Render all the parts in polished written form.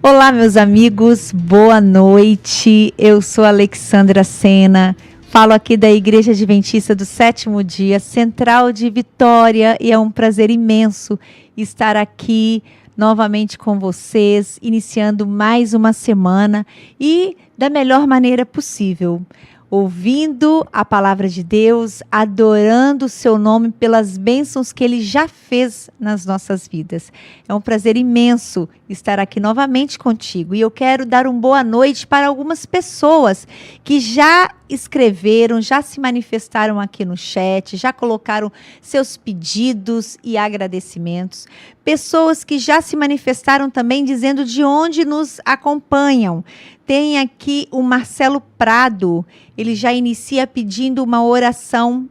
Olá, meus amigos, boa noite. Eu sou Alexandra Sena, falo aqui da Igreja Adventista do Sétimo Dia, Central de Vitória, e é um prazer imenso estar aqui novamente com vocês, iniciando mais uma semana e da melhor maneira possível, ouvindo a palavra de Deus, adorando o seu nome pelas bênçãos que Ele já fez nas nossas vidas. É um prazer imenso estar aqui novamente contigo e eu quero dar uma boa noite para algumas pessoas que já escreveram, já se manifestaram aqui no chat, já colocaram seus pedidos e agradecimentos. Pessoas que já se manifestaram também dizendo de onde nos acompanham. Tem aqui o Marcelo Prado, ele já inicia pedindo uma oração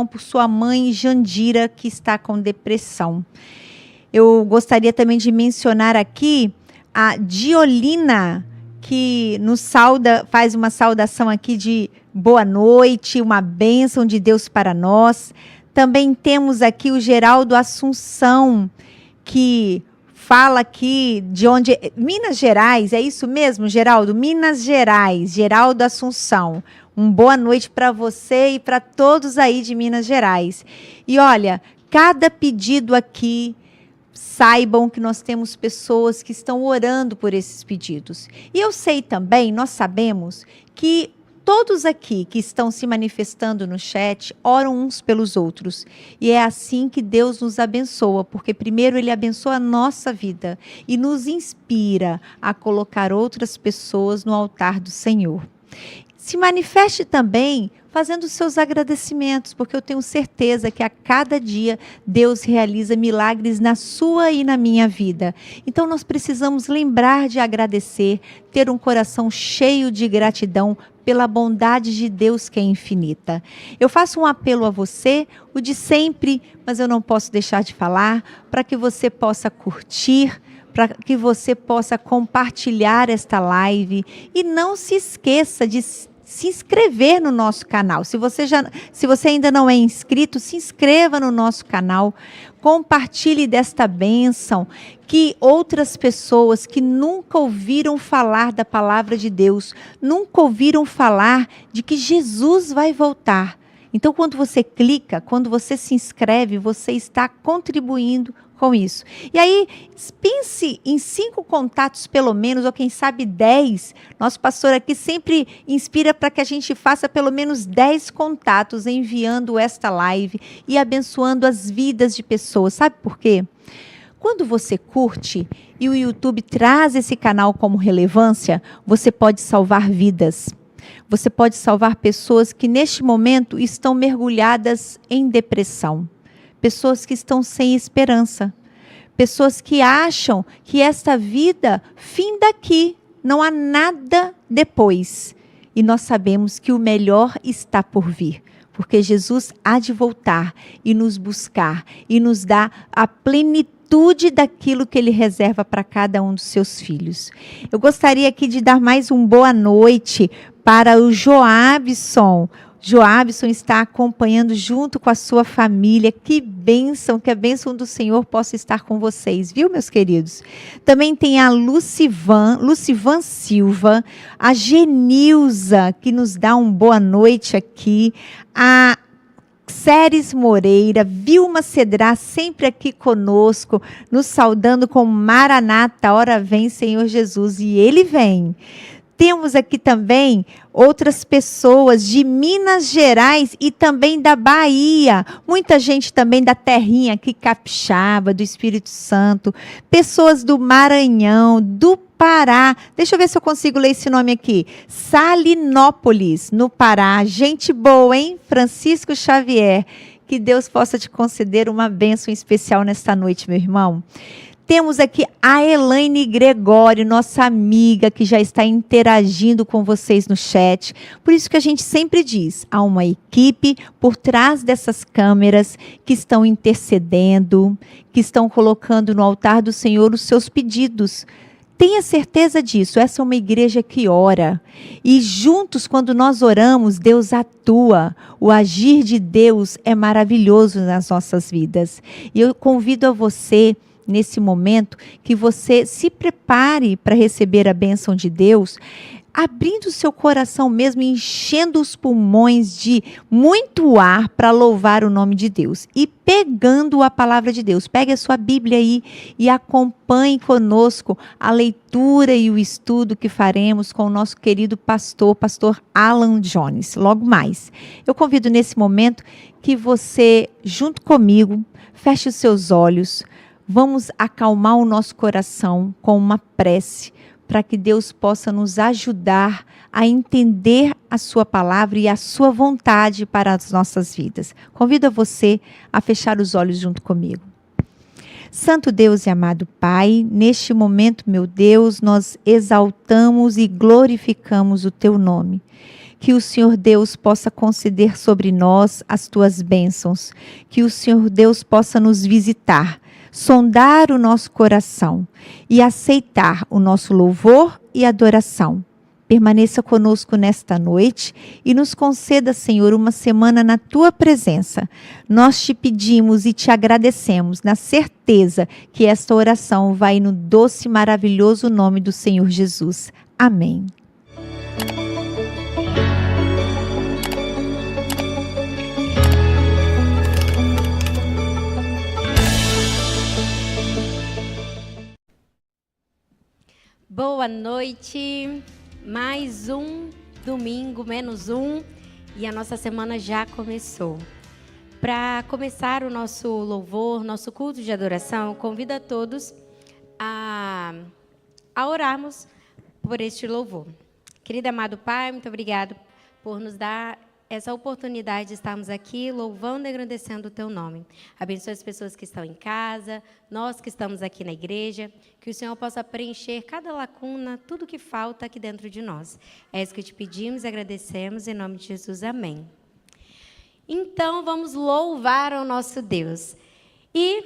por sua mãe Jandira, que está com depressão. Eu gostaria também de mencionar aqui a Diolina, que nos sauda, faz uma saudação aqui de boa noite, uma bênção de Deus para nós. Também temos aqui o Geraldo Assunção, que fala aqui de onde... Minas Gerais, é isso mesmo, Geraldo? Minas Gerais, Geraldo Assunção. Boa noite para você e para todos aí de Minas Gerais. E olha, cada pedido aqui, saibam que nós temos pessoas que estão orando por esses pedidos. E eu sei também, nós sabemos que todos aqui que estão se manifestando no chat oram uns pelos outros. E é assim que Deus nos abençoa, porque primeiro Ele abençoa a nossa vida e nos inspira a colocar outras pessoas no altar do Senhor. Se manifeste também fazendo seus agradecimentos, porque eu tenho certeza que a cada dia Deus realiza milagres na sua e na minha vida. Então nós precisamos lembrar de agradecer, ter um coração cheio de gratidão pela bondade de Deus que é infinita. Eu faço um apelo a você, o de sempre, mas eu não posso deixar de falar, para que você possa curtir, para que você possa compartilhar esta live e não se esqueça de se inscrever no nosso canal. Se você ainda não é inscrito, se inscreva no nosso canal, compartilhe desta bênção, que outras pessoas que nunca ouviram falar da palavra de Deus, nunca ouviram falar de que Jesus vai voltar. Então, quando você clica, quando você se inscreve, você está contribuindo com isso. E aí, pense em 5 contatos pelo menos, ou quem sabe 10. Nosso pastor aqui sempre inspira para que a gente faça pelo menos 10 contatos enviando esta live e abençoando as vidas de pessoas. Sabe por quê? Quando você curte e o YouTube traz esse canal como relevância, você pode salvar vidas. Você pode salvar pessoas que neste momento estão mergulhadas em depressão. Pessoas que estão sem esperança, pessoas que acham que esta vida finda aqui, não há nada depois. E nós sabemos que o melhor está por vir, porque Jesus há de voltar e nos buscar e nos dar a plenitude daquilo que Ele reserva para cada um dos seus filhos. Eu gostaria aqui de dar mais boa noite para o Joabson. Joabson está acompanhando junto com a sua família. Que a bênção do Senhor possa estar com vocês, viu, meus queridos? Também tem a Lucivan Silva, a Genilza, que nos dá boa noite aqui, a Séries Moreira, Vilma Cedrá, sempre aqui conosco, nos saudando com Maranata, ora vem Senhor Jesus, e Ele vem. Temos aqui também outras pessoas de Minas Gerais e também da Bahia. Muita gente também da terrinha aqui, capixaba, do Espírito Santo. Pessoas do Maranhão, do Pará. Deixa eu ver se eu consigo ler esse nome aqui. Salinópolis, no Pará. Gente boa, hein? Francisco Xavier. Que Deus possa te conceder uma bênção especial nesta noite, meu irmão. Temos aqui a Elaine Gregório, nossa amiga, que já está interagindo com vocês no chat. Por isso que a gente sempre diz, há uma equipe por trás dessas câmeras que estão intercedendo, que estão colocando no altar do Senhor os seus pedidos. Tenha certeza disso, essa é uma igreja que ora. E juntos, quando nós oramos, Deus atua. O agir de Deus é maravilhoso nas nossas vidas. E eu convido a você nesse momento, que você se prepare para receber a bênção de Deus, abrindo o seu coração mesmo, enchendo os pulmões de muito ar para louvar o nome de Deus. E pegando a palavra de Deus. Pegue a sua Bíblia aí e acompanhe conosco a leitura e o estudo que faremos com o nosso querido pastor Alan Jones. Logo mais. Eu convido nesse momento que você, junto comigo, feche os seus olhos. Vamos acalmar o nosso coração com uma prece, para que Deus possa nos ajudar a entender a sua palavra e a sua vontade para as nossas vidas. Convido você a fechar os olhos junto comigo. Santo Deus e amado Pai, neste momento, meu Deus, nós exaltamos e glorificamos o teu nome. Que o Senhor Deus possa conceder sobre nós as tuas bênçãos. Que o Senhor Deus possa nos visitar, sondar o nosso coração e aceitar o nosso louvor e adoração. Permaneça conosco nesta noite e nos conceda, Senhor, uma semana na tua presença. Nós te pedimos e te agradecemos na certeza que esta oração vai no doce e maravilhoso nome do Senhor Jesus. Amém. Boa noite, mais um domingo, menos um, e a nossa semana já começou. Para começar o nosso louvor, nosso culto de adoração, convido a todos a orarmos por este louvor. Querido amado Pai, muito obrigado por nos dar essa oportunidade de estarmos aqui louvando e agradecendo o teu nome. Abençoe as pessoas que estão em casa, nós que estamos aqui na igreja, que o Senhor possa preencher cada lacuna, tudo que falta aqui dentro de nós. É isso que te pedimos e agradecemos, em nome de Jesus, amém. Então, vamos louvar ao nosso Deus. E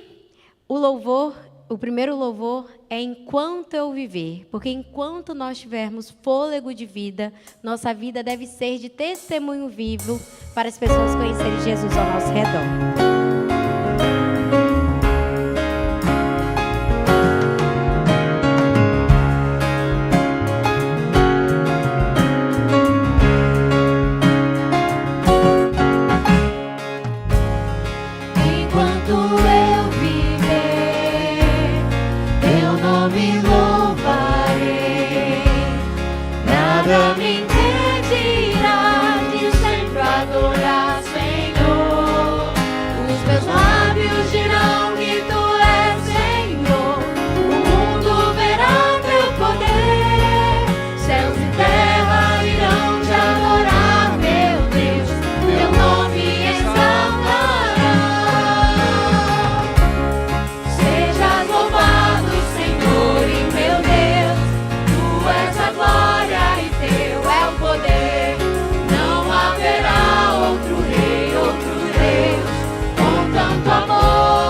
o primeiro louvor é Enquanto Eu Viver, porque enquanto nós tivermos fôlego de vida, nossa vida deve ser de testemunho vivo para as pessoas conhecerem Jesus ao nosso redor. Amor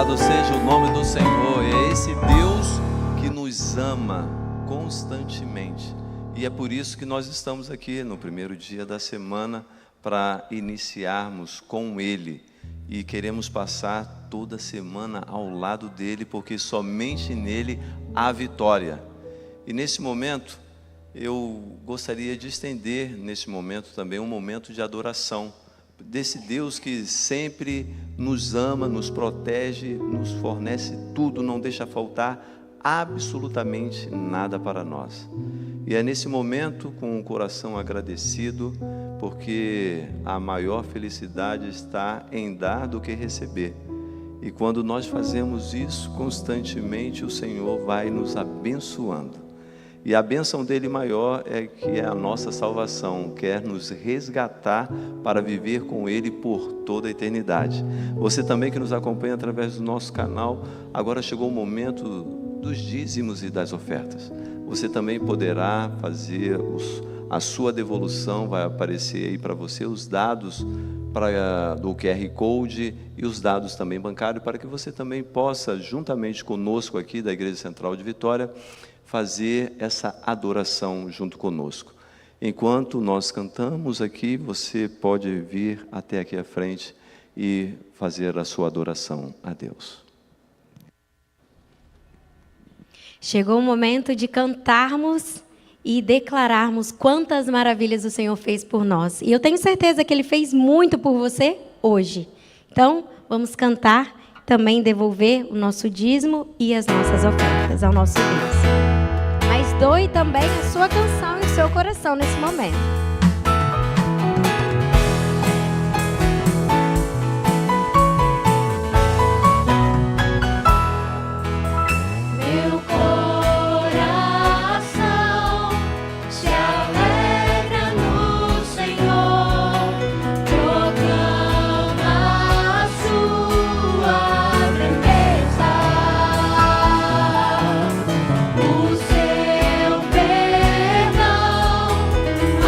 Louvado seja o nome do Senhor. É esse Deus que nos ama constantemente. E é por isso que nós estamos aqui no primeiro dia da semana para iniciarmos com Ele. E queremos passar toda semana ao lado dele, porque somente nele há vitória. E nesse momento, eu gostaria de estender nesse momento também um momento de adoração desse Deus que sempre nos ama, nos protege, nos fornece tudo, não deixa faltar absolutamente nada para nós. E é nesse momento, com o coração agradecido, porque a maior felicidade está em dar do que receber. E quando nós fazemos isso constantemente, o Senhor vai nos abençoando. E a bênção dele maior é que é a nossa salvação, quer nos resgatar para viver com ele por toda a eternidade. Você também que nos acompanha através do nosso canal, agora chegou o momento dos dízimos e das ofertas. Você também poderá fazer a sua devolução, vai aparecer aí para você os dados do QR Code e os dados também bancários, para que você também possa, juntamente conosco aqui da Igreja Central de Vitória, fazer essa adoração junto conosco. Enquanto nós cantamos aqui, você pode vir até aqui à frente e fazer a sua adoração a Deus. Chegou o momento de cantarmos e declararmos quantas maravilhas o Senhor fez por nós. E eu tenho certeza que Ele fez muito por você hoje. Então, vamos cantar, também devolver o nosso dízimo e as nossas ofertas ao nosso Deus. Mas doe também a sua canção e o seu coração nesse momento.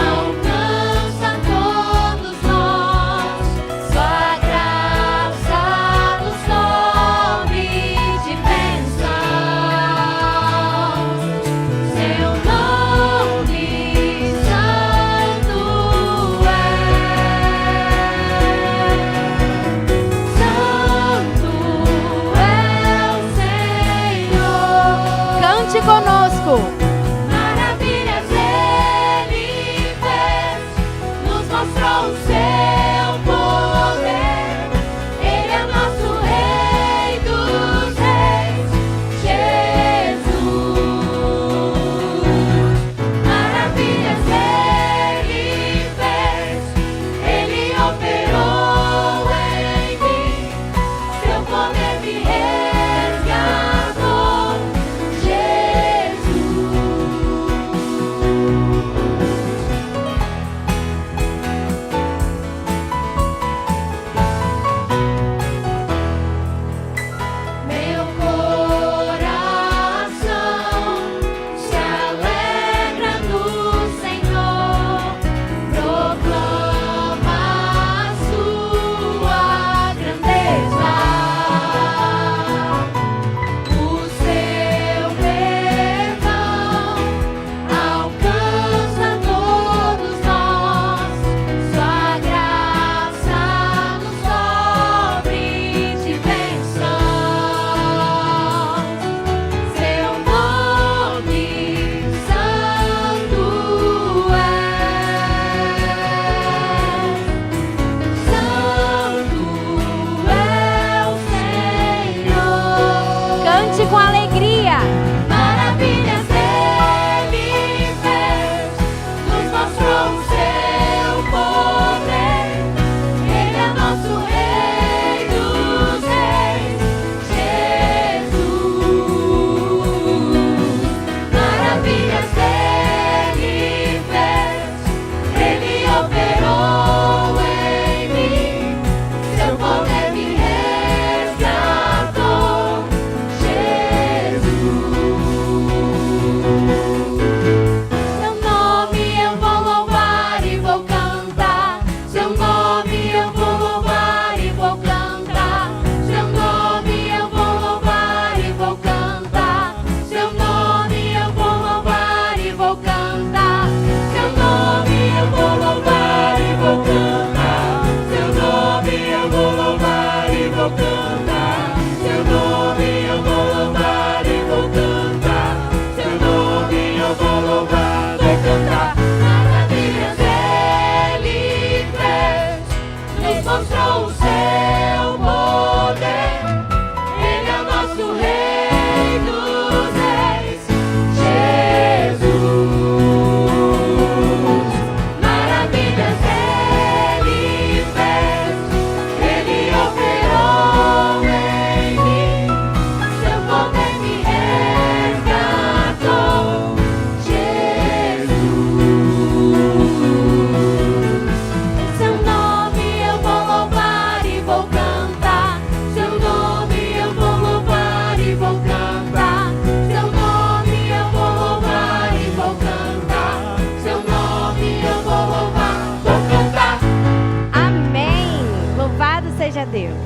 Ao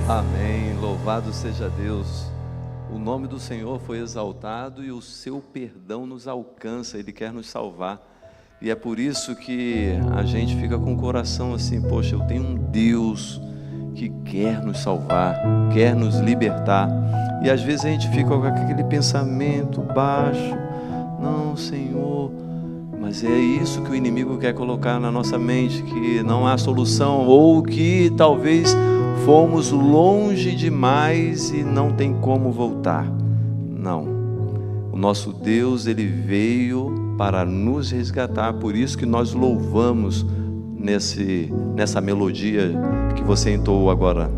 Amém. Louvado seja Deus. O nome do Senhor foi exaltado e o seu perdão nos alcança. Ele quer nos salvar. E é por isso que a gente fica com o coração assim: poxa, eu tenho um Deus que quer nos salvar, quer nos libertar. E às vezes a gente fica com aquele pensamento baixo: não, Senhor. Mas é isso que o inimigo quer colocar na nossa mente, que não há solução, ou que talvez fomos longe demais e não tem como voltar. Não. O nosso Deus, Ele veio para nos resgatar. Por isso que nós louvamos nessa melodia que você entoou agora.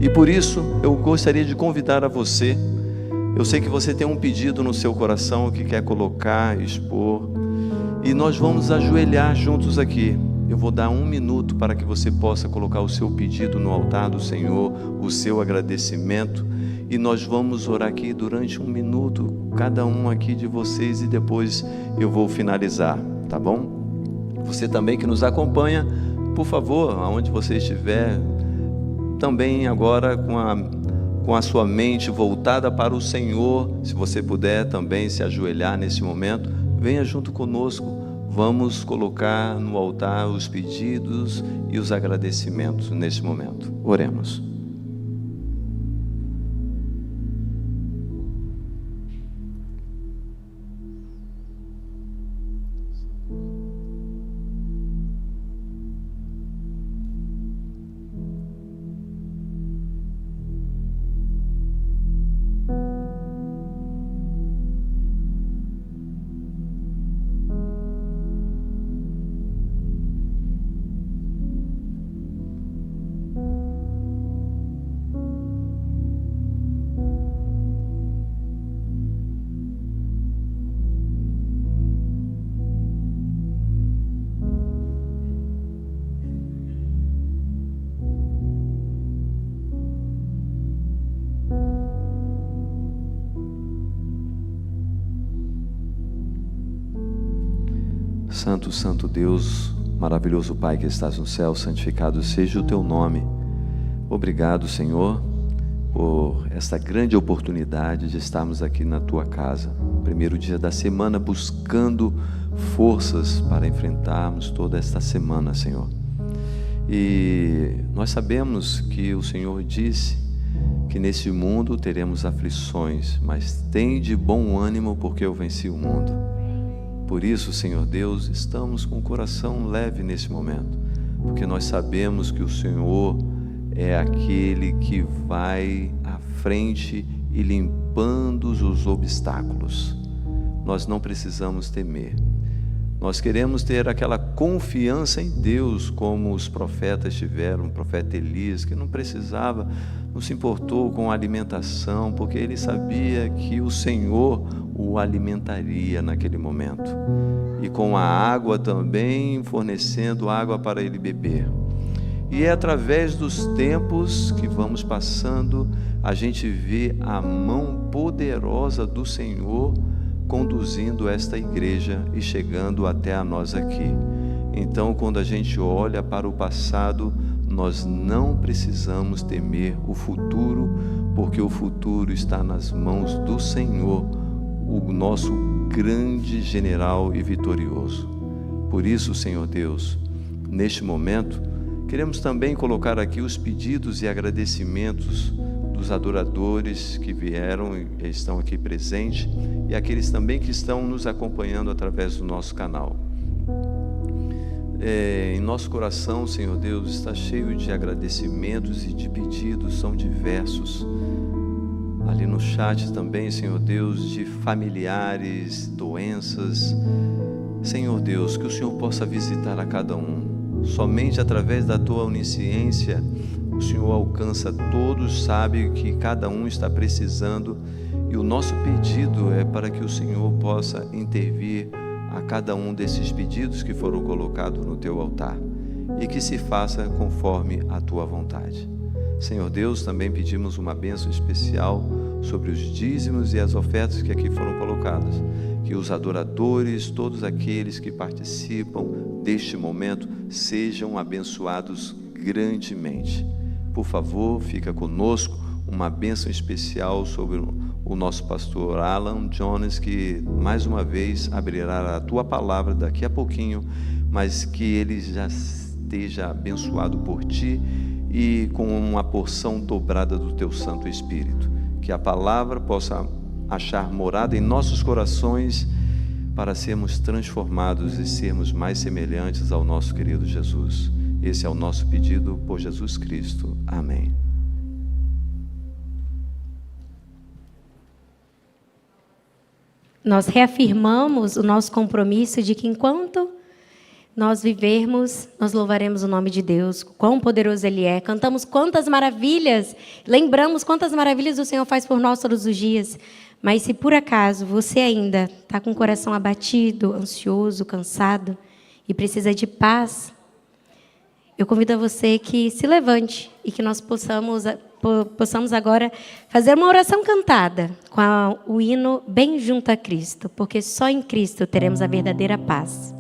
E por isso eu gostaria de convidar a você. Eu sei que você tem um pedido no seu coração que quer colocar, expor. E nós vamos ajoelhar juntos aqui. Eu vou dar 1 minuto para que você possa colocar o seu pedido no altar do Senhor, o seu agradecimento. E nós vamos orar aqui durante 1 minuto, cada um aqui de vocês, e depois eu vou finalizar, tá bom? Você também que nos acompanha, por favor, aonde você estiver, também agora com a sua mente voltada para o Senhor, se você puder também se ajoelhar nesse momento, venha junto conosco. Vamos colocar no altar os pedidos e os agradecimentos nesse momento. Oremos. Santo, santo Deus, maravilhoso Pai que estás no céu, santificado seja o teu nome. Obrigado, Senhor, por esta grande oportunidade de estarmos aqui na tua casa. Primeiro dia da semana, buscando forças para enfrentarmos toda esta semana, Senhor. E nós sabemos que o Senhor disse que nesse mundo teremos aflições, mas tem de bom ânimo, porque eu venci o mundo. Por isso, Senhor Deus, estamos com o coração leve nesse momento, porque nós sabemos que o Senhor é aquele que vai à frente e limpando os obstáculos. Nós não precisamos temer. Nós queremos ter aquela confiança em Deus, como os profetas tiveram, o profeta Elias, que não precisava, não se importou com a alimentação, porque ele sabia que o Senhor o alimentaria naquele momento. E com a água também, fornecendo água para ele beber. E é através dos tempos que vamos passando, a gente vê a mão poderosa do Senhor conduzindo esta igreja e chegando até a nós aqui. Então, quando a gente olha para o passado, nós não precisamos temer o futuro, porque o futuro está nas mãos do Senhor, o nosso grande general e vitorioso. Por isso, Senhor Deus, neste momento, queremos também colocar aqui os pedidos e agradecimentos dos adoradores que vieram e estão aqui presentes, e aqueles também que estão nos acompanhando através do nosso canal. Em nosso coração, Senhor Deus, está cheio de agradecimentos e de pedidos, são diversos. Ali no chat também, Senhor Deus, de familiares, doenças. Senhor Deus, que o Senhor possa visitar a cada um. Somente através da Tua onisciência, o Senhor alcança todos, sabe o que cada um está precisando. E o nosso pedido é para que o Senhor possa intervir a cada um desses pedidos que foram colocados no Teu altar. E que se faça conforme a Tua vontade. Senhor Deus, também pedimos uma bênção especial sobre os dízimos e as ofertas que aqui foram colocadas. Que os adoradores, todos aqueles que participam deste momento, sejam abençoados grandemente. por favor, fica conosco. Uma bênção especial sobre o nosso pastor Alan Jones, que mais uma vez abrirá a tua palavra daqui a pouquinho, mas que ele já esteja abençoado por ti e com uma porção dobrada do teu Santo Espírito. Que a palavra possa achar morada em nossos corações para sermos transformados e sermos mais semelhantes ao nosso querido Jesus. Esse é o nosso pedido por Jesus Cristo. Amém. Nós reafirmamos o nosso compromisso de que enquanto nós vivermos, nós louvaremos o nome de Deus, quão poderoso Ele é. Cantamos quantas maravilhas, lembramos quantas maravilhas o Senhor faz por nós todos os dias. Mas se por acaso você ainda está com o coração abatido, ansioso, cansado e precisa de paz, eu convido a você que se levante e que nós possamos agora fazer uma oração cantada com o hino Bem Junto a Cristo, porque só em Cristo teremos a verdadeira paz.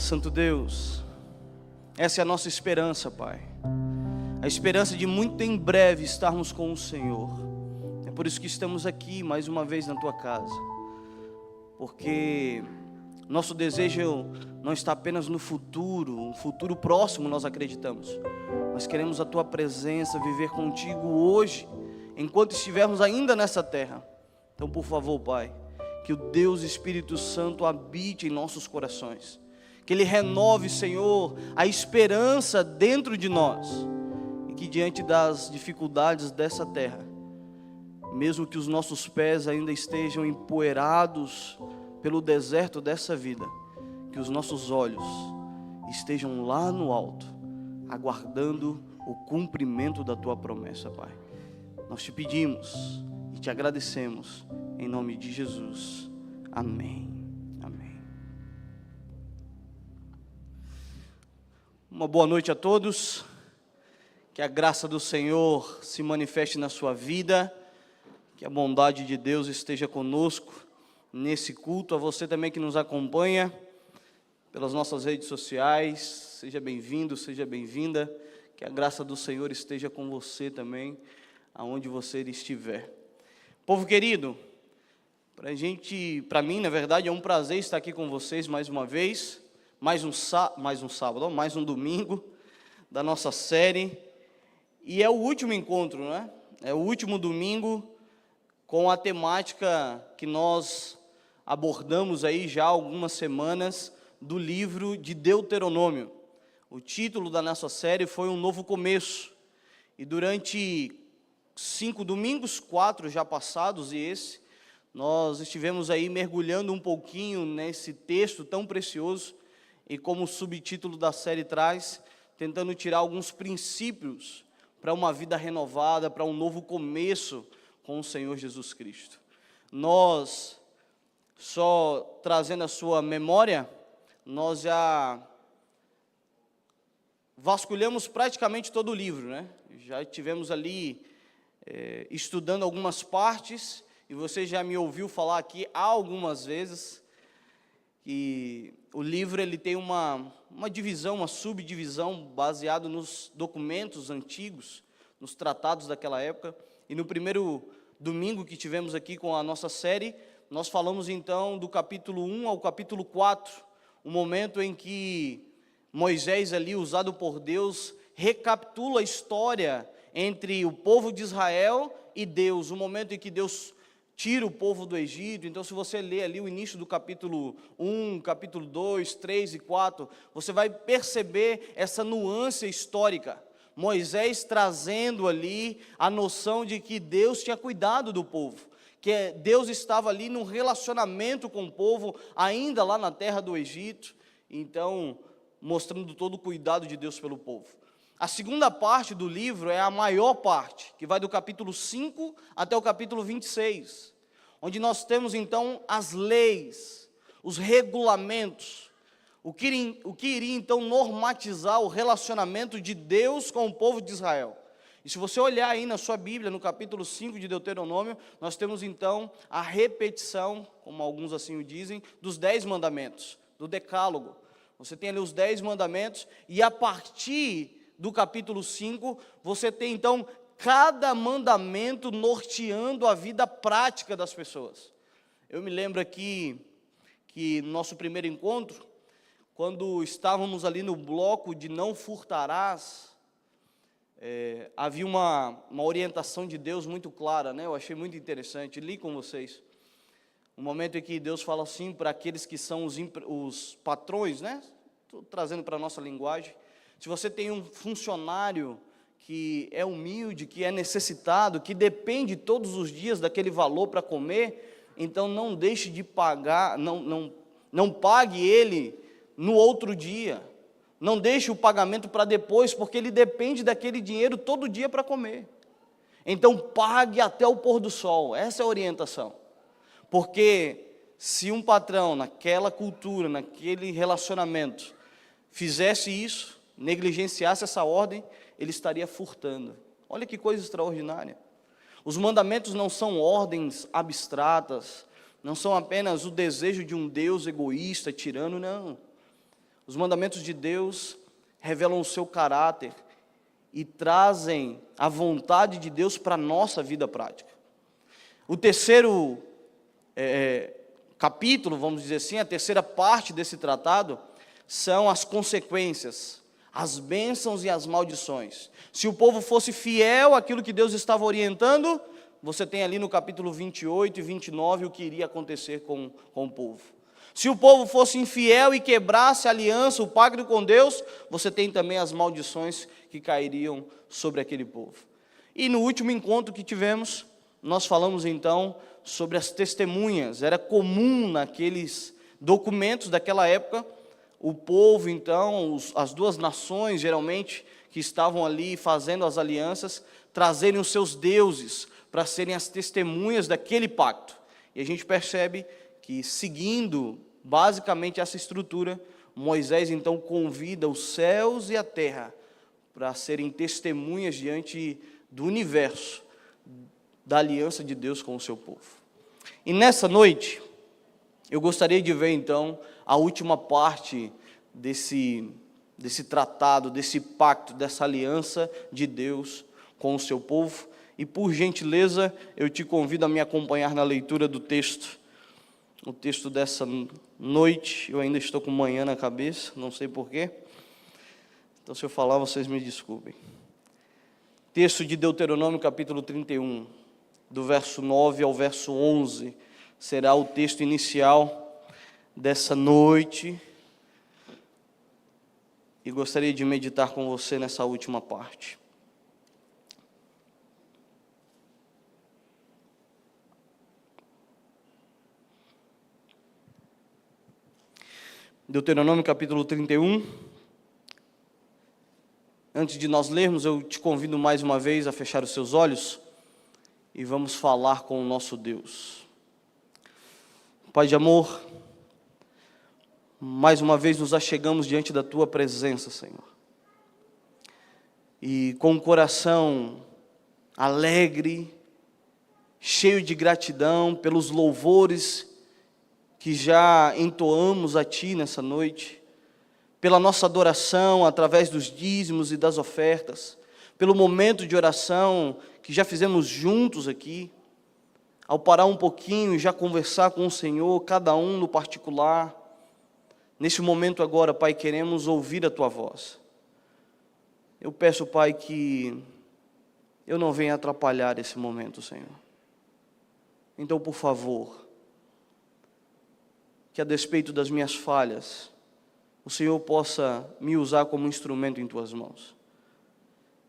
Santo Deus, essa é a nossa esperança, Pai. A esperança de muito em breve estarmos com o Senhor. É por isso que estamos aqui mais uma vez na Tua casa. Porque Nosso desejo não está apenas no futuro, um futuro próximo nós acreditamos. Nós queremos a Tua presença, viver contigo hoje, enquanto estivermos ainda nessa terra. Então, por favor, Pai, que o Deus Espírito Santo habite em nossos corações. Que Ele renove, Senhor, a esperança dentro de nós. E que diante das dificuldades dessa terra, mesmo que os nossos pés ainda estejam empoeirados pelo deserto dessa vida, que os nossos olhos estejam lá no alto, aguardando o cumprimento da Tua promessa, Pai. Nós te pedimos e te agradecemos, em nome de Jesus. Amém. Amém. Uma boa noite a todos. Que a graça do Senhor se manifeste na sua vida. Que a bondade de Deus esteja conosco nesse culto. A você também que nos acompanha pelas nossas redes sociais. Seja bem-vindo, seja bem-vinda. Que a graça do Senhor esteja com você também, aonde você estiver. Povo querido, para mim, na verdade, é um prazer estar aqui com vocês mais uma vez. Mais um sábado, mais um domingo da nossa série. E é o último encontro, né? É o último domingo com a temática que nós abordamos aí já há algumas semanas do livro de Deuteronômio. O título da nossa série foi Um Novo Começo. E durante 5 domingos, 4 já passados e esse, nós estivemos aí mergulhando um pouquinho nesse texto tão precioso e como o subtítulo da série traz, tentando tirar alguns princípios para uma vida renovada, para um novo começo com o Senhor Jesus Cristo. Nós, só trazendo a sua memória, nós já vasculhamos praticamente todo o livro, né? Já tivemos ali estudando algumas partes, e você já me ouviu falar aqui algumas vezes, que o livro ele tem uma divisão, uma subdivisão, baseado nos documentos antigos, nos tratados daquela época. E no primeiro domingo que tivemos aqui com a nossa série, nós falamos então do capítulo 1 ao capítulo 4, o momento em que Moisés ali, usado por Deus, recapitula a história entre o povo de Israel e Deus, o momento em que Deus tira o povo do Egito. Então, se você ler ali o início do capítulo 1, capítulo 2, 3 e 4, você vai perceber essa nuance histórica. Moisés trazendo ali a noção de que Deus tinha cuidado do povo, que Deus estava ali num relacionamento com o povo, ainda lá na terra do Egito, então mostrando todo o cuidado de Deus pelo povo. A segunda parte do livro é a maior parte, que vai do capítulo 5 até o capítulo 26, onde nós temos então as leis, os regulamentos, o que iria então normatizar o relacionamento de Deus com o povo de Israel. E se você olhar aí na sua Bíblia, no capítulo 5 de Deuteronômio, nós temos então a repetição, como alguns assim o dizem, dos 10 mandamentos, do decálogo. Você tem ali os 10 mandamentos, e a partir do capítulo 5, você tem então cada mandamento norteando a vida prática das pessoas. Eu me lembro aqui que no nosso primeiro encontro, quando estávamos ali no bloco de não furtarás, havia uma orientação de Deus muito clara, né? Eu achei muito interessante, li com vocês. Um momento em que Deus fala assim para aqueles que são os patrões, né? Estou trazendo para a nossa linguagem. Se você tem um funcionário que é humilde, que é necessitado, que depende todos os dias daquele valor para comer, então não deixe de pagar, não pague ele no outro dia. Não deixe o pagamento para depois, porque ele depende daquele dinheiro todo dia para comer. Então pague até o pôr do sol, essa é a orientação. Porque se um patrão naquela cultura, naquele relacionamento, fizesse isso, negligenciasse essa ordem, ele estaria furtando. Olha que coisa extraordinária. Os mandamentos não são ordens abstratas, não são apenas o desejo de um Deus egoísta, tirano, não. Os mandamentos de Deus revelam o seu caráter e trazem a vontade de Deus para a nossa vida prática. O terceiro capítulo, vamos dizer assim, a terceira parte desse tratado, são as consequências, as bênçãos e as maldições. Se o povo fosse fiel àquilo que Deus estava orientando, você tem ali no capítulo 28 e 29 o que iria acontecer com o povo. Se o povo fosse infiel e quebrasse a aliança, o pacto com Deus, você tem também as maldições que cairiam sobre aquele povo. E no último encontro que tivemos, nós falamos então sobre as testemunhas. Era comum naqueles documentos daquela época, o povo então, as duas nações geralmente, que estavam ali fazendo as alianças, trazerem os seus deuses para serem as testemunhas daquele pacto. E a gente percebe que, seguindo basicamente essa estrutura, Moisés então convida os céus e a terra para serem testemunhas diante do universo, da aliança de Deus com o seu povo. E nessa noite, eu gostaria de ver então a última parte desse tratado, desse pacto, dessa aliança de Deus com o seu povo. E por gentileza, eu te convido a me acompanhar na leitura do texto. O texto dessa noite, eu ainda estou com manhã na cabeça, não sei porquê. Então, se eu falar, vocês me desculpem. Texto de Deuteronômio, capítulo 31, do verso 9 ao verso 11, será o texto inicial dessa noite. E gostaria de meditar com você nessa última parte. Deuteronômio capítulo 31. Antes de nós lermos, eu te convido mais uma vez a fechar os seus olhos e vamos falar com o nosso Deus. Pai de amor, mais uma vez nos achegamos diante da Tua presença, Senhor. E com o coração alegre, cheio de gratidão pelos louvores que já entoamos a Ti nessa noite, pela nossa adoração através dos dízimos e das ofertas, pelo momento de oração que já fizemos juntos aqui, ao parar um pouquinho e já conversar com o Senhor, cada um no particular. Nesse momento agora, Pai, queremos ouvir a Tua voz. Eu peço, Pai, que eu não venha atrapalhar esse momento, Senhor. Então, por favor, que a despeito das minhas falhas, o Senhor possa me usar como instrumento em Tuas mãos.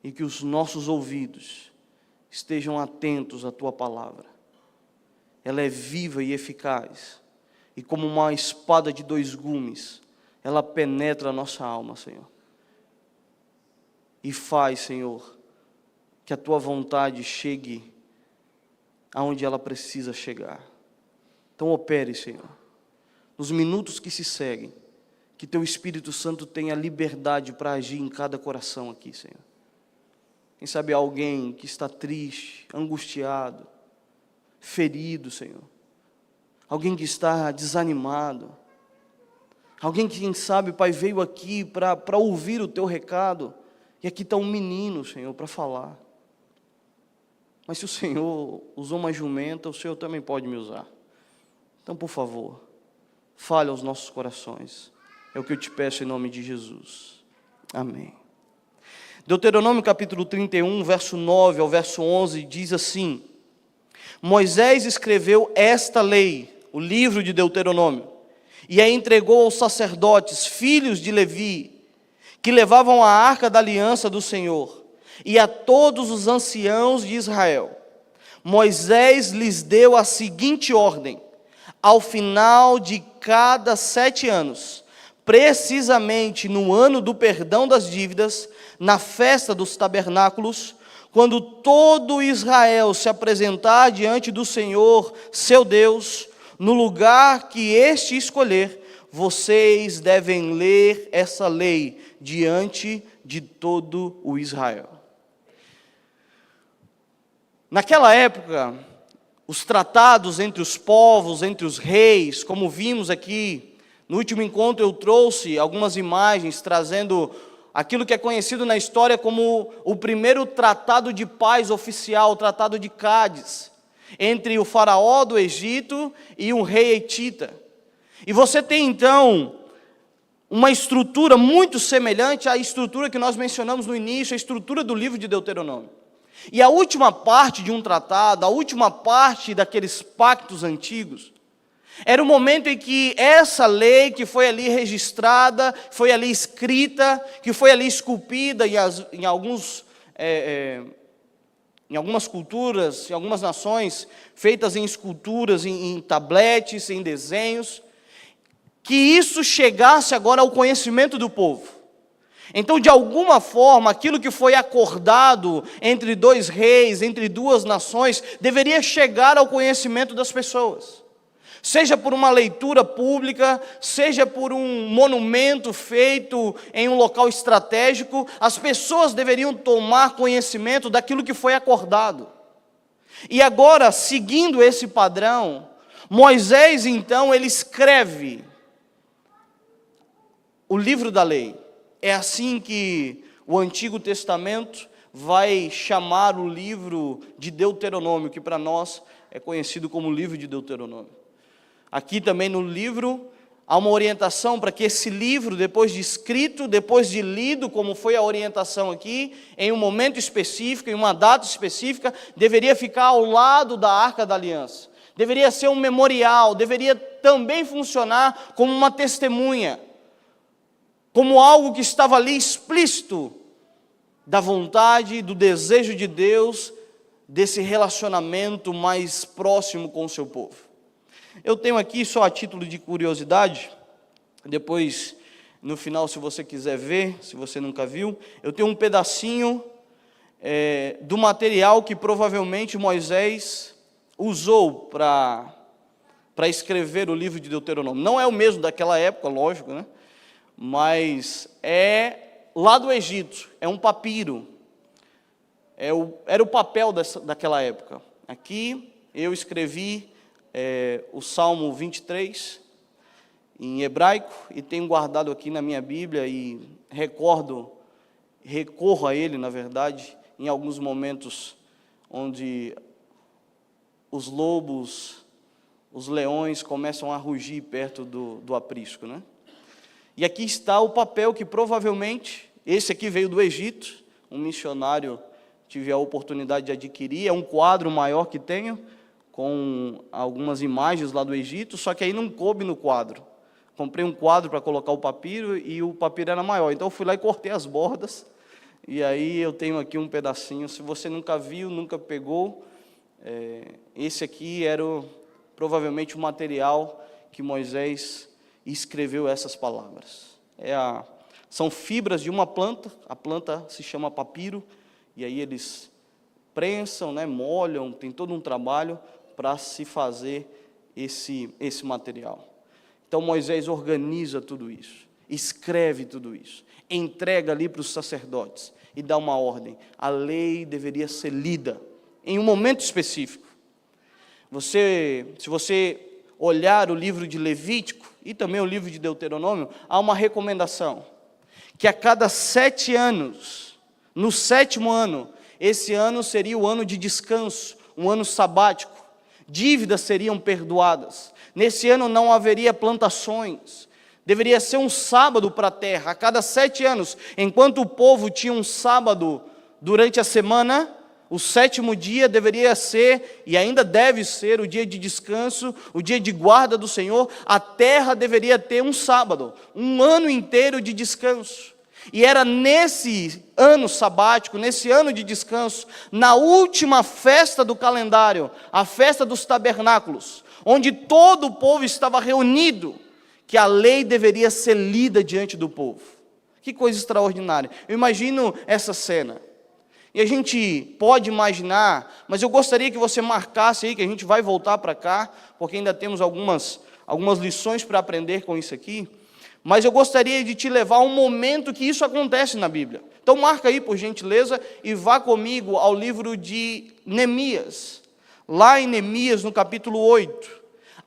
E que os nossos ouvidos estejam atentos à Tua palavra. Ela é viva e eficaz. E como uma espada de 2 gumes, ela penetra a nossa alma, Senhor. E faz, Senhor, que a Tua vontade chegue aonde ela precisa chegar. Então opere, Senhor, nos minutos que se seguem, que Teu Espírito Santo tenha liberdade para agir em cada coração aqui, Senhor. Quem sabe alguém que está triste, angustiado, ferido, Senhor. Alguém que está desanimado. Alguém que, quem sabe, Pai, veio aqui para ouvir o Teu recado. E aqui está um menino, Senhor, para falar. Mas se o Senhor usou uma jumenta, o Senhor também pode me usar. Então, por favor, fale aos nossos corações. É o que eu te peço em nome de Jesus. Amém. Deuteronômio capítulo 31, verso 9 ao verso 11, diz assim: Moisés escreveu esta lei, o livro de Deuteronômio, e a entregou aos sacerdotes, filhos de Levi, que levavam a arca da aliança do Senhor, e a todos os anciãos de Israel. Moisés lhes deu a seguinte ordem: ao final de cada 7 anos, precisamente no ano do perdão das dívidas, na festa dos tabernáculos, quando todo Israel se apresentar diante do Senhor, seu Deus, no lugar que este escolher, vocês devem ler essa lei diante de todo o Israel. Naquela época, os tratados entre os povos, entre os reis, como vimos aqui, no último encontro eu trouxe algumas imagens trazendo aquilo que é conhecido na história como o primeiro tratado de paz oficial, o Tratado de Cádiz. entre o faraó do Egito e um rei hitita. E você tem então uma estrutura muito semelhante à estrutura que nós mencionamos no início, a estrutura do livro de Deuteronômio. E a última parte de um tratado, a última parte daqueles pactos antigos, era o momento em que essa lei que foi ali registrada, foi ali escrita, que foi ali esculpida em algumas culturas, em algumas nações, feitas em esculturas, em tabletes, em desenhos, que isso chegasse agora ao conhecimento do povo. Então, de alguma forma, aquilo que foi acordado entre dois reis, entre duas nações, deveria chegar ao conhecimento das pessoas. Seja por uma leitura pública, seja por um monumento feito em um local estratégico, as pessoas deveriam tomar conhecimento daquilo que foi acordado. E agora, seguindo esse padrão, Moisés, então, ele escreve o livro da lei. É assim que o Antigo Testamento vai chamar o livro de Deuteronômio, que para nós é conhecido como o livro de Deuteronômio. Aqui também no livro há uma orientação para que esse livro, depois de escrito, depois de lido, como foi a orientação aqui, em um momento específico, em uma data específica, deveria ficar ao lado da Arca da Aliança. Deveria ser um memorial, deveria também funcionar como uma testemunha, como algo que estava ali explícito da vontade, do desejo de Deus, desse relacionamento mais próximo com o seu povo. Eu tenho aqui, só a título de curiosidade, depois no final, se você quiser ver, se você nunca viu, eu tenho um pedacinho do material que provavelmente Moisés usou para escrever o livro de Deuteronômio. Não é o mesmo daquela época, lógico, né? Mas é lá do Egito, é um papiro, era o papel daquela época. Aqui eu escrevi o Salmo 23 em hebraico e tenho guardado aqui na minha Bíblia e recorro a ele, na verdade, em alguns momentos onde os lobos, os leões começam a rugir perto do aprisco, né? E aqui está o papel que provavelmente, esse aqui veio do Egito, um missionário tive a oportunidade de adquirir, é um quadro maior que tenho, com algumas imagens lá do Egito, só que aí não coube no quadro. Comprei um quadro para colocar o papiro e o papiro era maior, então eu fui lá e cortei as bordas, e aí eu tenho aqui um pedacinho. Se você nunca viu, nunca pegou, esse aqui era provavelmente o material que Moisés escreveu essas palavras. São fibras de uma planta, a planta se chama papiro, e aí eles prensam, né, molham, tem todo um trabalho para se fazer esse material. Então Moisés organiza tudo isso, escreve tudo isso, entrega ali para os sacerdotes e dá uma ordem. A lei deveria ser lida em um momento específico. Se você olhar o livro de Levítico e também o livro de Deuteronômio, há uma recomendação, que a cada 7 anos, no 7º ano, esse ano seria o ano de descanso, um ano sabático, dívidas seriam perdoadas, nesse ano não haveria plantações, deveria ser um sábado para a terra, a cada 7 anos, enquanto o povo tinha um sábado durante a semana, o 7º dia deveria ser, e ainda deve ser, o dia de descanso, o dia de guarda do Senhor. A terra deveria ter um sábado, um ano inteiro de descanso. E era nesse ano sabático, nesse ano de descanso, na última festa do calendário, a festa dos tabernáculos, onde todo o povo estava reunido, que a lei deveria ser lida diante do povo. Que coisa extraordinária. Eu imagino essa cena. E a gente pode imaginar, mas eu gostaria que você marcasse aí, que a gente vai voltar para cá, porque ainda temos algumas lições para aprender com isso aqui, mas eu gostaria de te levar a um momento que isso acontece na Bíblia. Então marca aí, por gentileza, e vá comigo ao livro de Neemias. Lá em Neemias, no capítulo 8,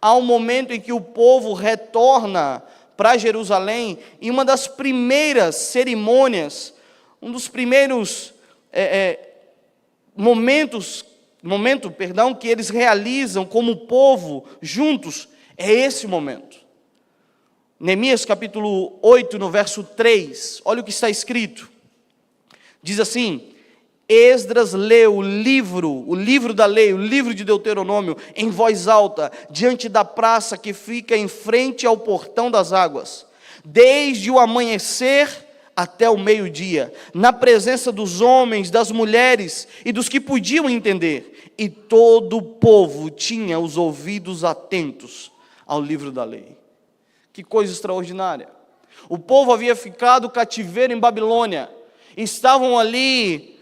há um momento em que o povo retorna para Jerusalém, e uma das primeiras cerimônias, um dos primeiros momentos que eles realizam como povo juntos, é esse momento. Neemias capítulo 8, no verso 3, olha o que está escrito. Diz assim: Esdras leu o livro da lei, o livro de Deuteronômio, em voz alta, diante da praça que fica em frente ao portão das águas, desde o amanhecer até o meio-dia, na presença dos homens, das mulheres e dos que podiam entender, e todo o povo tinha os ouvidos atentos ao livro da lei. Que coisa extraordinária! O povo havia ficado cativeiro em Babilônia, estavam ali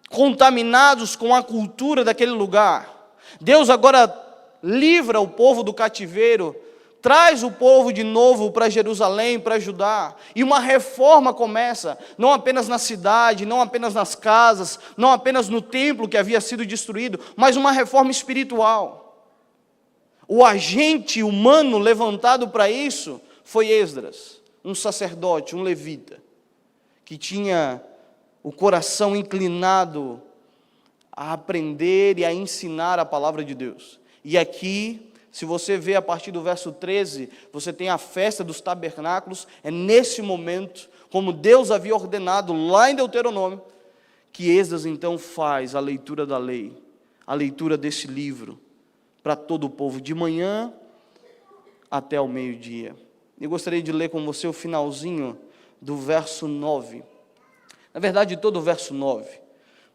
contaminados com a cultura daquele lugar. Deus agora livra o povo do cativeiro, traz o povo de novo para Jerusalém, para Judá, e uma reforma começa, não apenas na cidade, não apenas nas casas, não apenas no templo que havia sido destruído, mas uma reforma espiritual. O agente humano levantado para isso foi Esdras, um sacerdote, um levita, que tinha o coração inclinado a aprender e a ensinar a palavra de Deus. E aqui, se você vê a partir do verso 13, você tem a festa dos tabernáculos. É nesse momento, como Deus havia ordenado lá em Deuteronômio, que Esdras então faz a leitura da lei, a leitura desse livro, para todo o povo, de manhã até o meio-dia. Eu gostaria de ler com você o finalzinho do verso 9. Na verdade, todo o verso 9,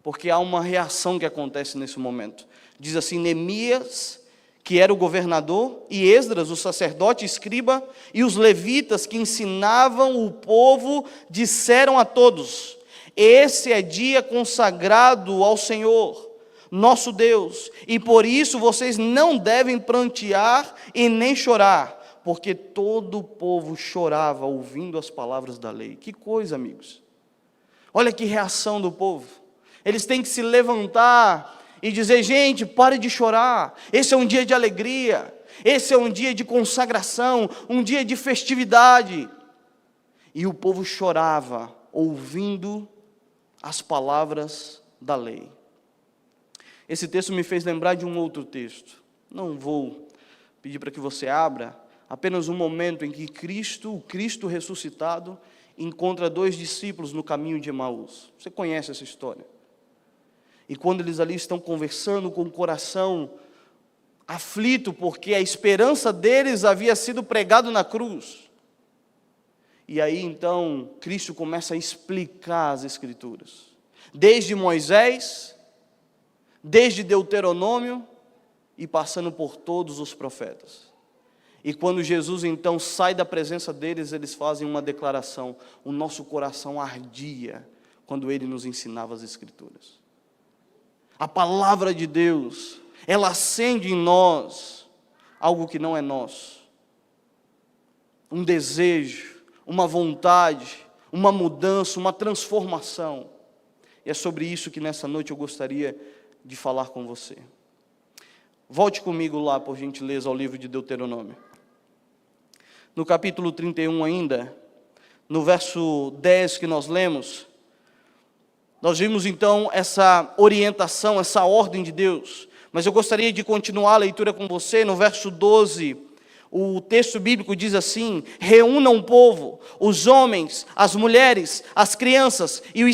porque há uma reação que acontece nesse momento. Diz assim: Neemias, que era o governador, e Esdras, o sacerdote e escriba, e os levitas que ensinavam o povo, disseram a todos: esse é dia consagrado ao Senhor, nosso Deus, e por isso vocês não devem prantear e nem chorar, porque todo o povo chorava ouvindo as palavras da lei. Que coisa, amigos! Olha que reação do povo. Eles têm que se levantar e dizer: gente, pare de chorar, esse é um dia de alegria, esse é um dia de consagração, um dia de festividade. E o povo chorava, ouvindo as palavras da lei. Esse texto me fez lembrar de um outro texto. Não vou pedir para que você abra, apenas um momento em que o Cristo ressuscitado, encontra dois discípulos no caminho de Emaús. Você conhece essa história? E quando eles ali estão conversando com o coração aflito, porque a esperança deles havia sido pregado na cruz. E aí então Cristo começa a explicar as Escrituras. Desde Moisés, desde Deuteronômio e passando por todos os profetas. E quando Jesus então sai da presença deles, eles fazem uma declaração: o nosso coração ardia quando ele nos ensinava as Escrituras. A palavra de Deus, ela acende em nós algo que não é nosso. Um desejo, uma vontade, uma mudança, uma transformação. E é sobre isso que nessa noite eu gostaria de falar com você. Volte comigo lá, por gentileza, ao livro de Deuteronômio. No capítulo 31 ainda, no verso 10 que nós lemos, nós vimos então essa orientação, essa ordem de Deus. Mas eu gostaria de continuar a leitura com você. No verso 12, o texto bíblico diz assim: reúnam o povo, os homens, as mulheres, as crianças e os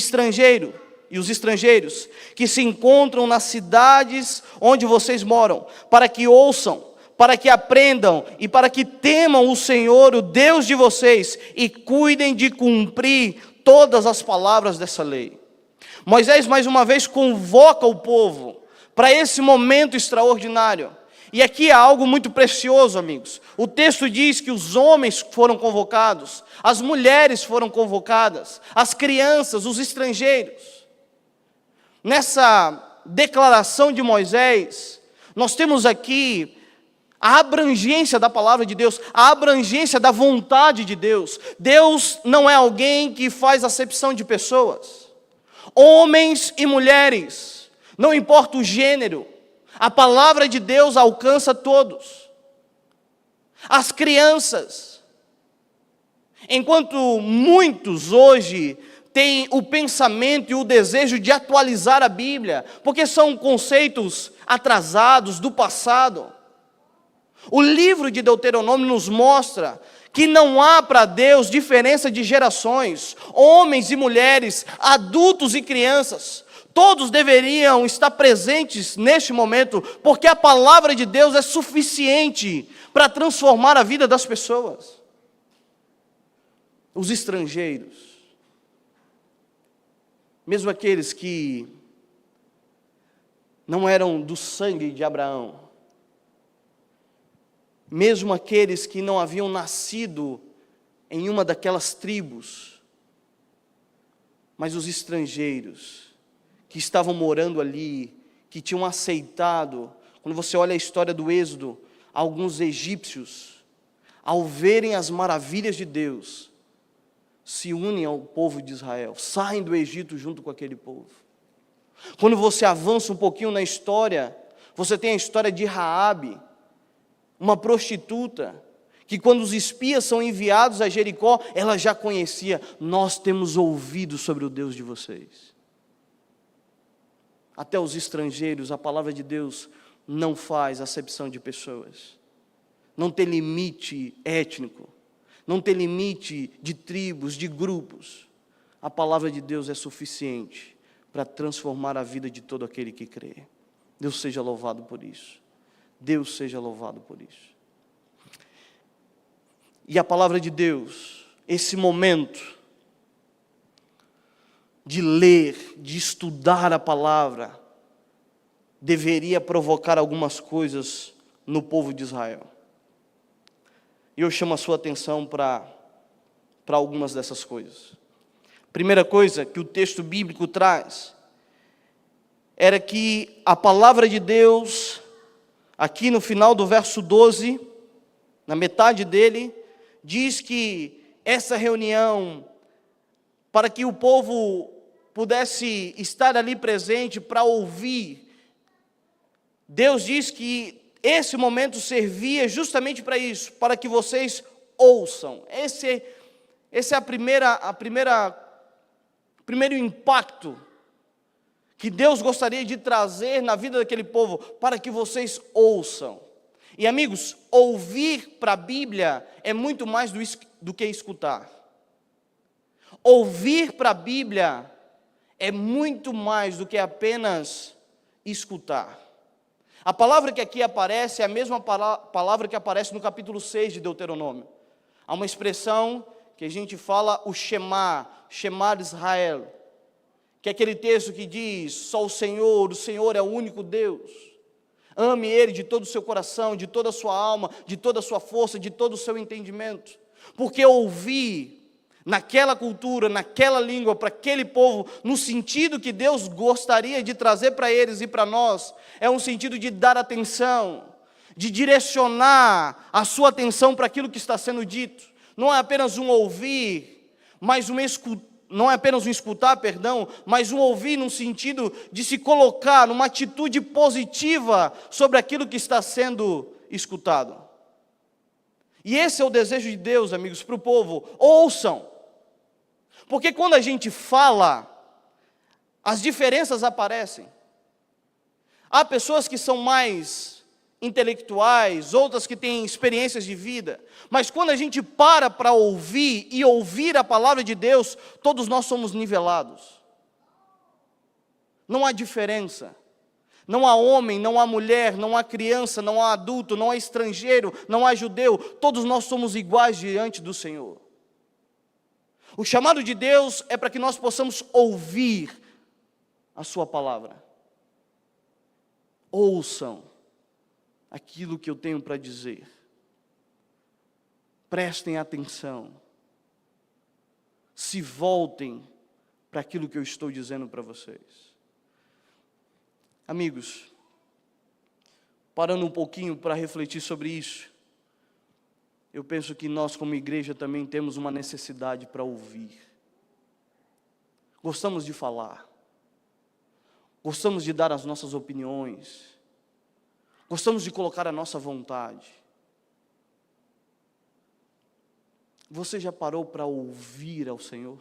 estrangeiros que se encontram nas cidades onde vocês moram, para que ouçam, para que aprendam e para que temam o Senhor, o Deus de vocês, e cuidem de cumprir todas as palavras dessa lei. Moisés mais uma vez convoca o povo para esse momento extraordinário. E aqui há algo muito precioso, amigos. O texto diz que os homens foram convocados, as mulheres foram convocadas, as crianças, os estrangeiros. Nessa declaração de Moisés, nós temos aqui a abrangência da palavra de Deus, a abrangência da vontade de Deus. Deus não é alguém que faz acepção de pessoas. Homens e mulheres, não importa o gênero, a palavra de Deus alcança todos. As crianças, enquanto muitos hoje tem o pensamento e o desejo de atualizar a Bíblia, porque são conceitos atrasados do passado. O livro de Deuteronômio nos mostra que não há para Deus diferença de gerações, homens e mulheres, adultos e crianças. Todos deveriam estar presentes neste momento, porque a palavra de Deus é suficiente para transformar a vida das pessoas. Os estrangeiros, mesmo aqueles que não eram do sangue de Abraão, mesmo aqueles que não haviam nascido em uma daquelas tribos, mas os estrangeiros que estavam morando ali, que tinham aceitado, quando você olha a história do Êxodo, alguns egípcios, ao verem as maravilhas de Deus, se unem ao povo de Israel, saem do Egito junto com aquele povo. Quando você avança um pouquinho na história, você tem a história de Raabe, uma prostituta, que quando os espias são enviados a Jericó, ela já conhecia: nós temos ouvido sobre o Deus de vocês. Até os estrangeiros, a palavra de Deus não faz acepção de pessoas. Não tem limite étnico, não tem limite de tribos, de grupos. A palavra de Deus é suficiente para transformar a vida de todo aquele que crê. Deus seja louvado por isso. Deus seja louvado por isso. E a palavra de Deus, esse momento de ler, de estudar a palavra, deveria provocar algumas coisas no povo de Israel. E eu chamo a sua atenção para algumas dessas coisas. Primeira coisa que o texto bíblico traz era que a palavra de Deus, aqui no final do verso 12, na metade dele, diz que essa reunião, para que o povo pudesse estar ali presente para ouvir, Deus diz que esse momento servia justamente para isso, para que vocês ouçam. Esse é o primeiro impacto que Deus gostaria de trazer na vida daquele povo, para que vocês ouçam. E amigos, ouvir para a Bíblia é muito mais do que escutar. Ouvir para a Bíblia é muito mais do que apenas escutar. A palavra que aqui aparece é a mesma palavra que aparece no capítulo 6 de Deuteronômio. Há uma expressão que a gente fala, o Shema Israel, que é aquele texto que diz: só o Senhor é o único Deus. Ame Ele de todo o seu coração, de toda a sua alma, de toda a sua força, de todo o seu entendimento. Porque ouvir naquela cultura, naquela língua, para aquele povo, no sentido que Deus gostaria de trazer para eles e para nós, é um sentido de dar atenção, de direcionar a sua atenção para aquilo que está sendo dito. Não é apenas um ouvir, mas não é apenas um escutar, mas um ouvir no sentido de se colocar numa atitude positiva sobre aquilo que está sendo escutado. E esse é o desejo de Deus, amigos, para o povo: ouçam. Porque quando a gente fala, as diferenças aparecem. Há pessoas que são mais intelectuais, outras que têm experiências de vida, mas quando a gente para ouvir e ouvir a palavra de Deus, todos nós somos nivelados. Não há diferença. Não há homem, não há mulher, não há criança, não há adulto, não há estrangeiro, não há judeu. Todos nós somos iguais diante do Senhor. O chamado de Deus é para que nós possamos ouvir a sua palavra. Ouçam aquilo que eu tenho para dizer. Prestem atenção. Se voltem para aquilo que eu estou dizendo para vocês. Amigos, parando um pouquinho para refletir sobre isso, eu penso que nós como igreja também temos uma necessidade para ouvir. Gostamos de falar, gostamos de dar as nossas opiniões, gostamos de colocar a nossa vontade. Você já parou para ouvir ao Senhor?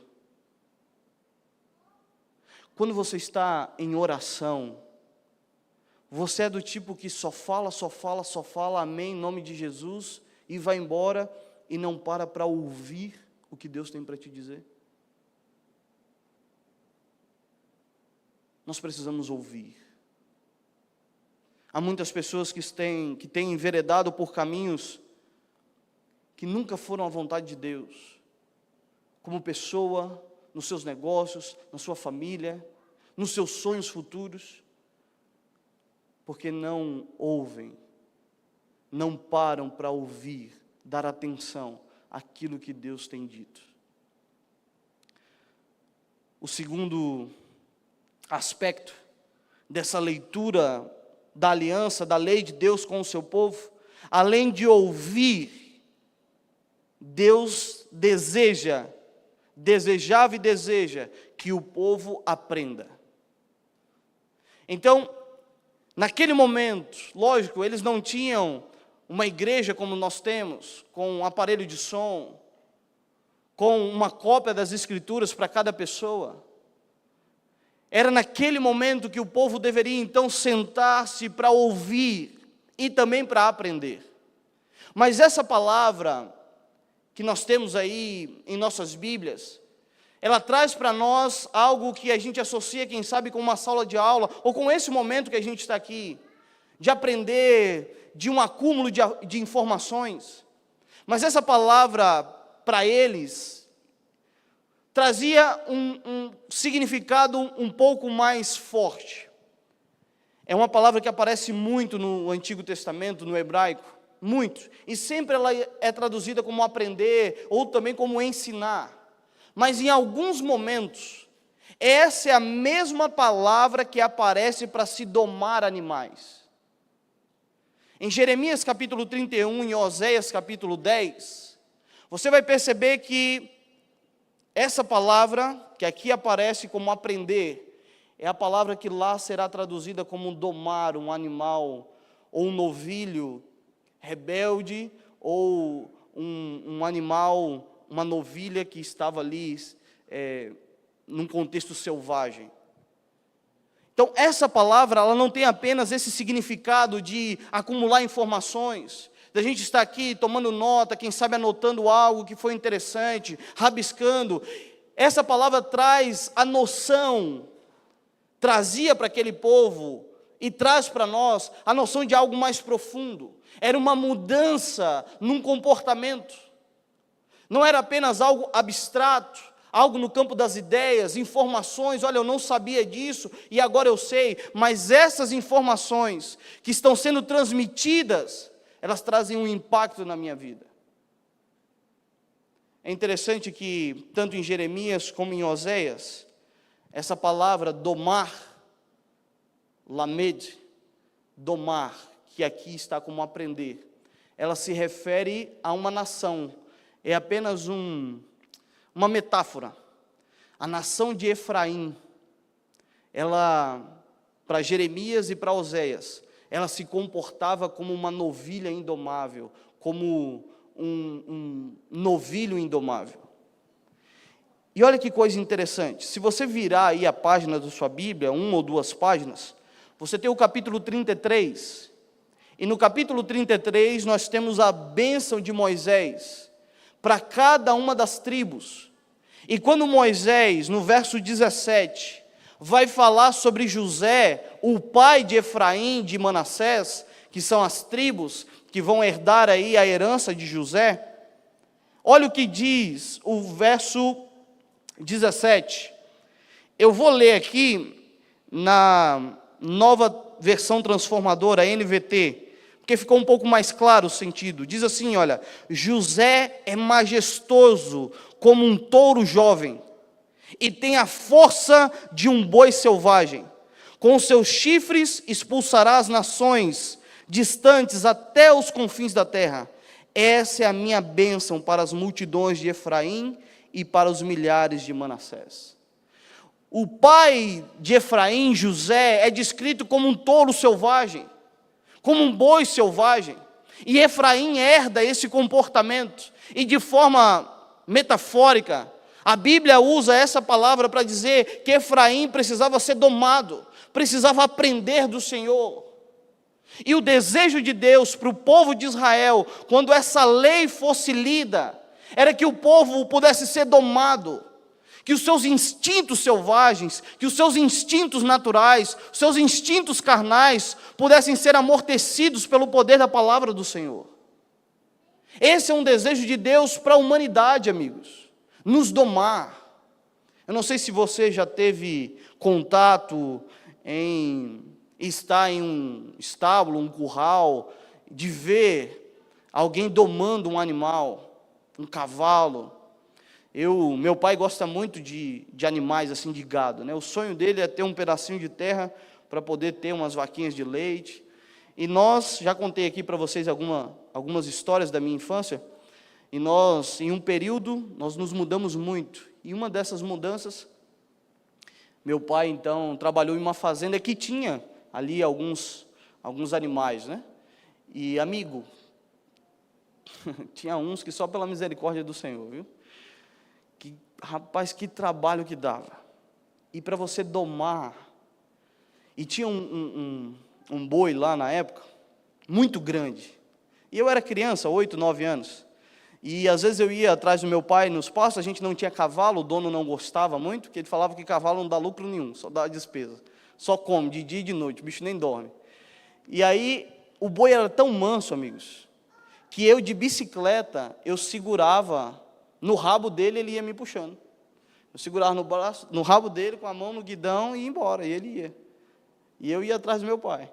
quando você está em oração, você é do tipo que só fala, amém, em nome de Jesus, e vai embora e não para ouvir o que Deus tem para te dizer? Nós precisamos ouvir. Há muitas pessoas que têm enveredado por caminhos que nunca foram à vontade de Deus, como pessoa, nos seus negócios, na sua família, nos seus sonhos futuros, porque não ouvem, não param para ouvir, dar atenção àquilo que Deus tem dito. O segundo aspecto dessa leitura da aliança, da lei de Deus com o seu povo, além de ouvir, Deus desejava e deseja que o povo aprenda. Então, naquele momento, lógico, eles não tinham uma igreja como nós temos, com um aparelho de som, com uma cópia das Escrituras para cada pessoa. Era naquele momento que o povo deveria então sentar-se para ouvir e também para aprender. Mas essa palavra que nós temos aí em nossas Bíblias, ela traz para nós algo que a gente associa, quem sabe, com uma sala de aula, ou com esse momento que a gente está aqui, de aprender, de um acúmulo de informações. Mas essa palavra, para eles, trazia um significado um pouco mais forte. É uma palavra que aparece muito no Antigo Testamento, no hebraico, muito. E sempre ela é traduzida como aprender, ou também como ensinar. Mas em alguns momentos, essa é a mesma palavra que aparece para se domar animais. Em Jeremias capítulo 31, em Oséias capítulo 10, você vai perceber que essa palavra, que aqui aparece como aprender, é a palavra que lá será traduzida como domar um animal, ou um novilho rebelde, ou um animal, uma novilha que estava ali num contexto selvagem. Então, essa palavra, ela não tem apenas esse significado de acumular informações, da gente estar aqui tomando nota, quem sabe anotando algo que foi interessante, rabiscando. Essa palavra traz a noção, trazia para aquele povo e traz para nós a noção de algo mais profundo. Era uma mudança num comportamento. Não era apenas algo abstrato, algo no campo das ideias, informações, olha, eu não sabia disso e agora eu sei, mas essas informações que estão sendo transmitidas, elas trazem um impacto na minha vida. É interessante que, tanto em Jeremias como em Oséias, essa palavra domar, lamed, domar, que aqui está como aprender, ela se refere a uma nação, é apenas uma metáfora. A nação de Efraim, ela, para Jeremias e para Oséias, ela se comportava como uma novilha indomável, como um novilho indomável. E olha que coisa interessante, se você virar aí a página da sua Bíblia, 1 ou 2 páginas, você tem o capítulo 33, e no capítulo 33 nós temos a bênção de Moisés, para cada uma das tribos. E quando Moisés, no verso 17, vai falar sobre José, o pai de Efraim, de Manassés, que são as tribos que vão herdar aí a herança de José, olha o que diz o verso 17. Eu vou ler aqui na nova versão transformadora, NVT, porque ficou um pouco mais claro o sentido. Diz assim, olha, José é majestoso como um touro jovem, e tem a força de um boi selvagem. Com seus chifres expulsará as nações distantes até os confins da terra. Essa é a minha bênção para as multidões de Efraim e para os milhares de Manassés. O pai de Efraim, José, é descrito como um touro selvagem, como um boi selvagem. E Efraim herda esse comportamento. E de forma metafórica, A Bíblia usa essa palavra para dizer que Efraim precisava ser domado, precisava aprender do Senhor. E o desejo de Deus para o povo de Israel, quando essa lei fosse lida, era que o povo pudesse ser domado, que os seus instintos selvagens, que os seus instintos naturais, os seus instintos carnais, pudessem ser amortecidos pelo poder da palavra do Senhor. Esse é um desejo de Deus para a humanidade, amigos, nos domar. Eu não sei se você já teve contato em estar em um estábulo, um curral, de ver alguém domando um animal, um cavalo. Meu pai gosta muito de animais, assim, de gado, né? O sonho dele é ter um pedacinho de terra para poder ter umas vaquinhas de leite. E nós, já contei aqui para vocês algumas histórias da minha infância, e nós, em um período, nós nos mudamos muito. E uma dessas mudanças, meu pai, então, trabalhou em uma fazenda que tinha ali alguns animais, né? E, amigo, tinha uns que só pela misericórdia do Senhor, viu? Rapaz, que trabalho que dava. E para você domar. E tinha um boi lá na época, muito grande. E eu era criança, 8, 9 anos. E às vezes eu ia atrás do meu pai nos pastos, a gente não tinha cavalo, o dono não gostava muito, porque ele falava que cavalo não dá lucro nenhum, só dá despesa. Só come, de dia e de noite, o bicho nem dorme. E aí, o boi era tão manso, amigos, que eu de bicicleta, eu segurava no rabo dele, ele ia me puxando. Eu segurava no rabo dele, com a mão no guidão e ia embora, e ele ia. E eu ia atrás do meu pai.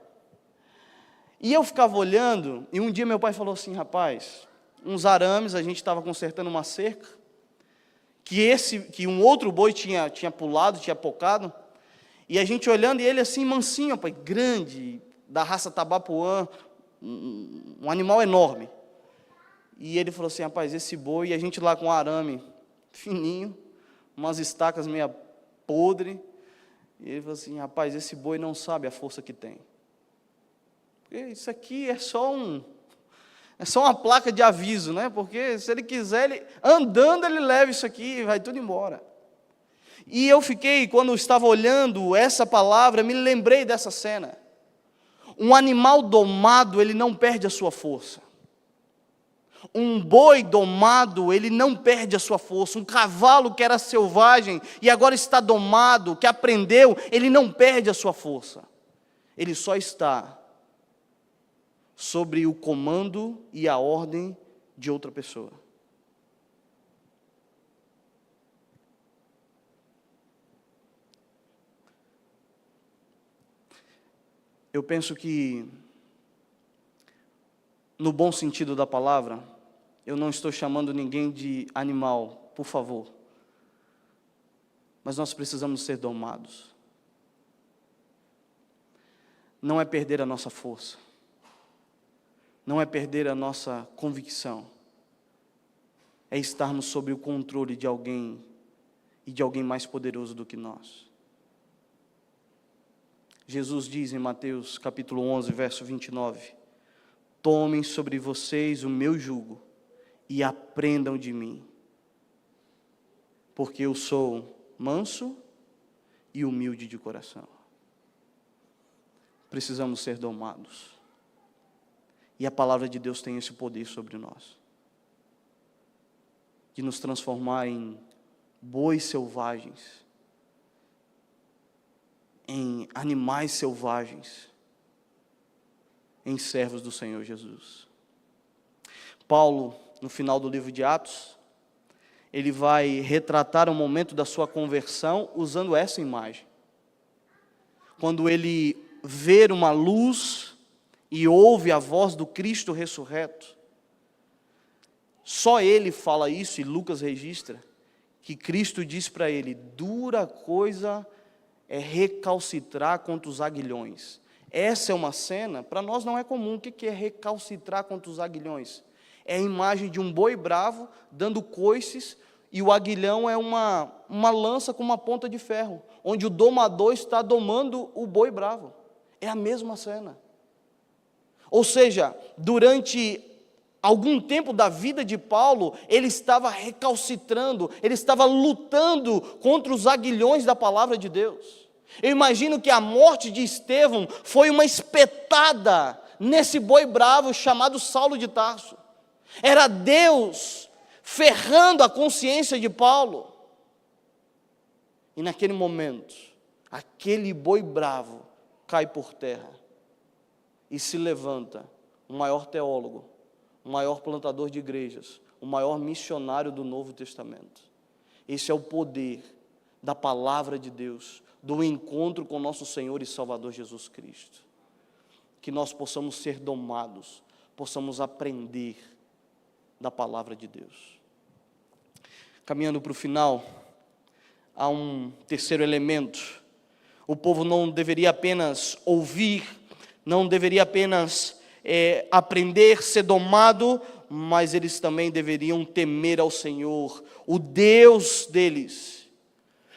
E eu ficava olhando, e um dia meu pai falou assim, rapaz, uns arames, a gente estava consertando uma cerca, que um outro boi tinha pulado, tinha pocado, e a gente olhando, e ele assim, mansinho, rapaz, grande, da raça Tabapuã, um animal enorme. E ele falou assim, rapaz, esse boi, e a gente lá com um arame fininho, umas estacas meio podre, e ele falou assim, rapaz, esse boi não sabe a força que tem. Porque isso aqui é só uma placa de aviso, né? Porque se ele quiser, andando ele leva isso aqui e vai tudo embora. E eu fiquei, quando eu estava olhando essa palavra, me lembrei dessa cena. Um animal domado, ele não perde a sua força. Um boi domado, ele não perde a sua força. Um cavalo que era selvagem e agora está domado, que aprendeu, ele não perde a sua força. Ele só está sobre o comando e a ordem de outra pessoa. Eu penso que, no bom sentido da palavra, eu não estou chamando ninguém de animal, por favor. Mas nós precisamos ser domados. Não é perder a nossa força. Não é perder a nossa convicção. É estarmos sob o controle de alguém e de alguém mais poderoso do que nós. Jesus diz em Mateus capítulo 11, verso 29, tomem sobre vocês o meu jugo e aprendam de mim, porque eu sou manso e humilde de coração. Precisamos ser domados. E a palavra de Deus tem esse poder sobre nós, de nos transformar em bois selvagens, em animais selvagens, em servos do Senhor Jesus. Paulo, no final do livro de Atos, ele vai retratar o momento da sua conversão usando essa imagem. Quando ele vê uma luz e ouve a voz do Cristo ressurreto, só ele fala isso, e Lucas registra, que Cristo diz para ele, dura coisa é recalcitrar contra os aguilhões. Essa é uma cena, para nós não é comum. O que é recalcitrar contra os aguilhões? É a imagem de um boi bravo dando coices, e o aguilhão é uma lança com uma ponta de ferro, onde o domador está domando o boi bravo. É a mesma cena. Ou seja, durante algum tempo da vida de Paulo, ele estava recalcitrando, ele estava lutando contra os aguilhões da palavra de Deus. Eu imagino que a morte de Estevão foi uma espetada nesse boi bravo chamado Saulo de Tarso. Era Deus ferrando a consciência de Paulo. E naquele momento, aquele boi bravo cai por terra e se levanta o maior teólogo, o maior plantador de igrejas, o maior missionário do Novo Testamento. Esse é o poder da palavra de Deus, do encontro com nosso Senhor e Salvador Jesus Cristo. Que nós possamos ser domados, possamos aprender da palavra de Deus. Caminhando para o final, há um terceiro elemento. O povo não deveria apenas ouvir, não deveria apenas aprender, ser domado, mas eles também deveriam temer ao Senhor, o Deus deles.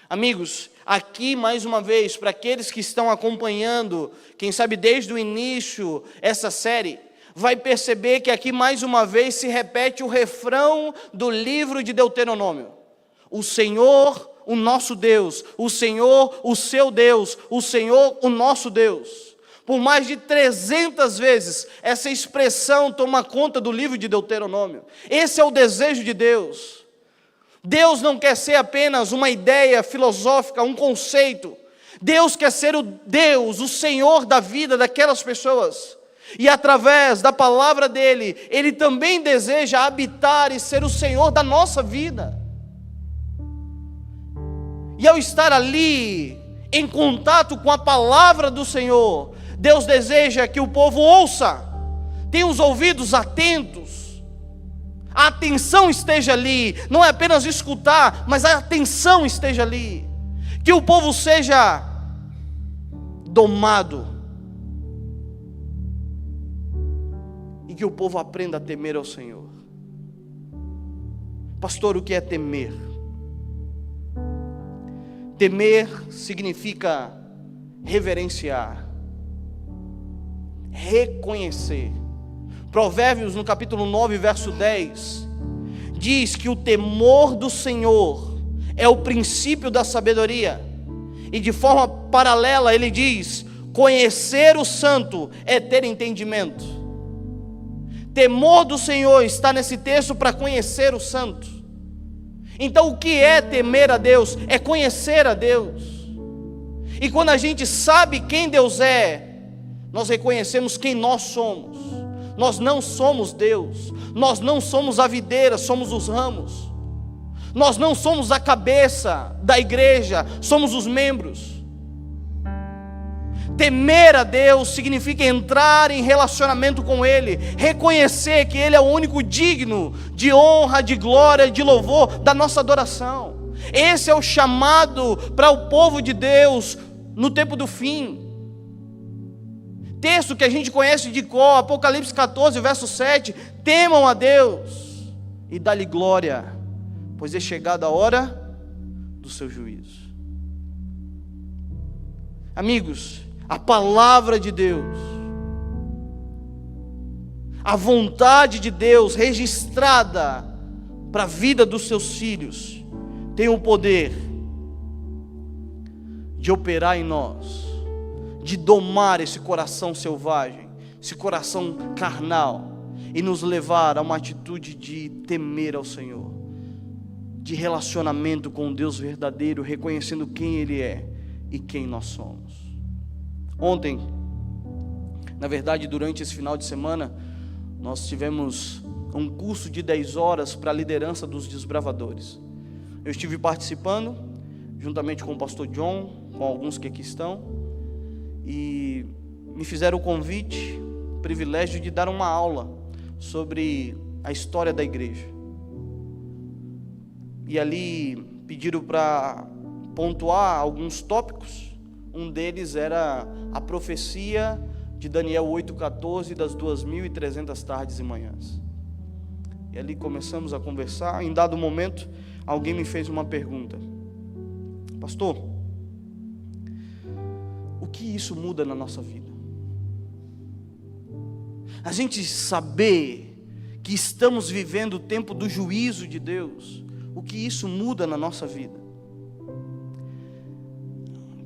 Amigos, aqui mais uma vez, para aqueles que estão acompanhando, quem sabe desde o início, essa série, vai perceber que aqui mais uma vez se repete o refrão do livro de Deuteronômio. O Senhor, o nosso Deus, o Senhor, o seu Deus, o Senhor, o nosso Deus. Por mais de 300 vezes, essa expressão toma conta do livro de Deuteronômio. Esse é o desejo de Deus. Deus não quer ser apenas uma ideia filosófica, um conceito. Deus quer ser o Deus, o Senhor da vida daquelas pessoas. E através da palavra dele, ele também deseja habitar e ser o Senhor da nossa vida. E ao estar ali, em contato com a palavra do Senhor, Deus deseja que o povo ouça, tenha os ouvidos atentos, a atenção esteja ali, não é apenas escutar, mas a atenção esteja ali, que o povo seja domado, e que o povo aprenda a temer ao Senhor. Pastor, o que é temer? Temer significa reverenciar, reconhecer. Provérbios no capítulo 9, verso 10, diz que o temor do Senhor é o princípio da sabedoria. E de forma paralela ele diz, conhecer o santo é ter entendimento. Temor do Senhor está nesse texto para conhecer o santo. Então o que é temer a Deus? É conhecer a Deus. E quando a gente sabe quem Deus é, nós reconhecemos quem nós somos. Nós não somos Deus, nós não somos a videira, somos os ramos. Nós não somos a cabeça da igreja, somos os membros. Temer a Deus significa entrar em relacionamento com Ele, reconhecer que Ele é o único digno de honra, de glória, de louvor da nossa adoração. Esse é o chamado para o povo de Deus no tempo do fim. Texto que a gente conhece de cor, Apocalipse 14, verso 7, temam a Deus e dá-lhe glória, pois é chegada a hora do seu juízo. Amigos, a palavra de Deus, a vontade de Deus registrada para a vida dos seus filhos, tem o poder de operar em nós, de domar esse coração selvagem, esse coração carnal, e nos levar a uma atitude de temer ao Senhor, de relacionamento com o Deus verdadeiro, reconhecendo quem Ele é e quem nós somos. Ontem, na verdade durante esse final de semana, nós tivemos um curso de 10 horas para a liderança dos desbravadores. Eu estive participando, juntamente com o pastor John, com alguns que aqui estão, e me fizeram o convite, o privilégio de dar uma aula sobre a história da igreja. E ali pediram para pontuar alguns tópicos. Um deles era a profecia de Daniel 8,14 das 2.300 tardes e manhãs. E ali começamos a conversar. Em dado momento, alguém me fez uma pergunta: pastor, o que isso muda na nossa vida? A gente saber que que estamos vivendo o tempo do juízo de Deus, o que isso muda na nossa vida?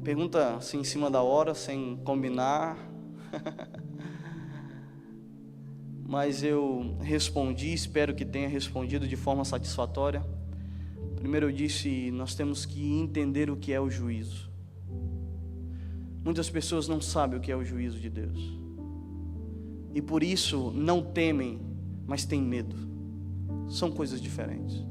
Pergunta assim em cima da hora, sem combinar. Mas eu respondi, espero que tenha respondido de forma satisfatória. Primeiro eu disse, nós temos que entender o que é o juízo. Muitas pessoas não sabem o que é o juízo de Deus. E por isso não temem, mas têm medo. São coisas diferentes.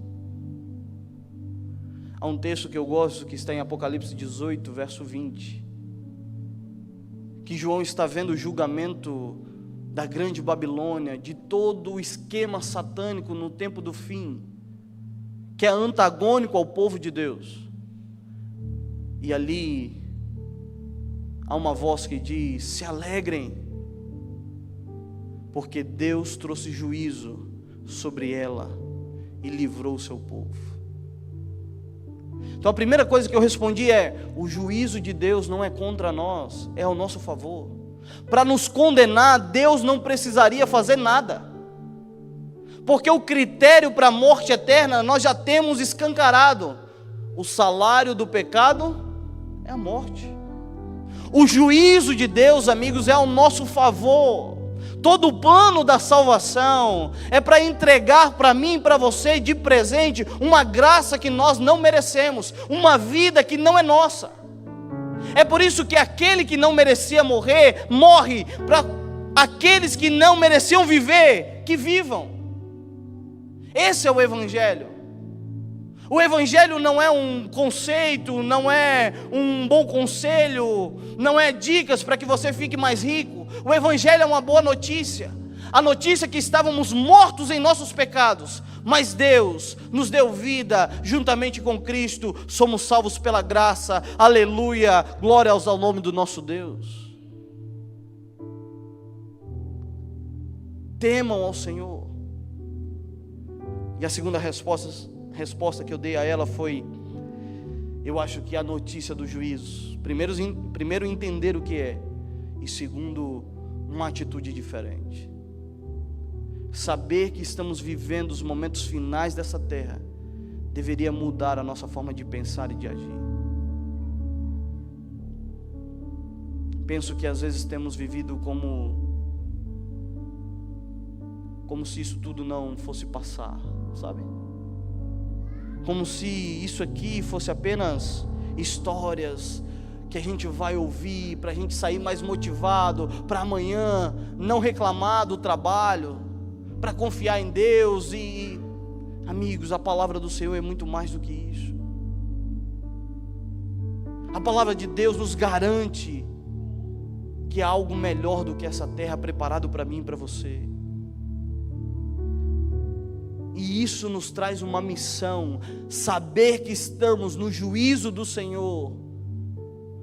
Há um texto que eu gosto, que está em Apocalipse 18, verso 20. Que João está vendo o julgamento da grande Babilônia, de todo o esquema satânico no tempo do fim, que é antagônico ao povo de Deus. E ali há uma voz que diz: se alegrem, porque Deus trouxe juízo sobre ela e livrou o seu povo. Então a primeira coisa que eu respondi é: o juízo de Deus não é contra nós, é ao nosso favor. Para nos condenar, Deus não precisaria fazer nada, porque o critério para a morte eterna nós já temos escancarado. O salário do pecado é a morte. O juízo de Deus, amigos, é ao nosso favor. Todo o plano da salvação é para entregar para mim e para você de presente uma graça que nós não merecemos, uma vida que não é nossa. É por isso que aquele que não merecia morrer, morre, para aqueles que não mereciam viver, que vivam. Esse é o Evangelho. O Evangelho não é um conceito, não é um bom conselho, não é dicas para que você fique mais rico. O Evangelho é uma boa notícia. A notícia que estávamos mortos em nossos pecados, mas Deus nos deu vida juntamente com Cristo. Somos salvos pela graça. Aleluia, glória ao nome do nosso Deus. Temam ao Senhor. E a segunda resposta que eu dei a ela foi: eu acho que a notícia do juízo, primeiro entender o que é, e segundo, uma atitude diferente. Saber que estamos vivendo os momentos finais dessa terra deveria mudar a nossa forma de pensar e de agir. Penso que às vezes temos vivido como se isso tudo não fosse passar, sabe? Como se isso aqui fosse apenas histórias que a gente vai ouvir para a gente sair mais motivado, para amanhã não reclamar do trabalho, para confiar em Deus. E amigos, a palavra do Senhor é muito mais do que isso. A palavra de Deus nos garante que há algo melhor do que essa terra preparado para mim e para você. E isso nos traz uma missão. Saber que estamos no juízo do Senhor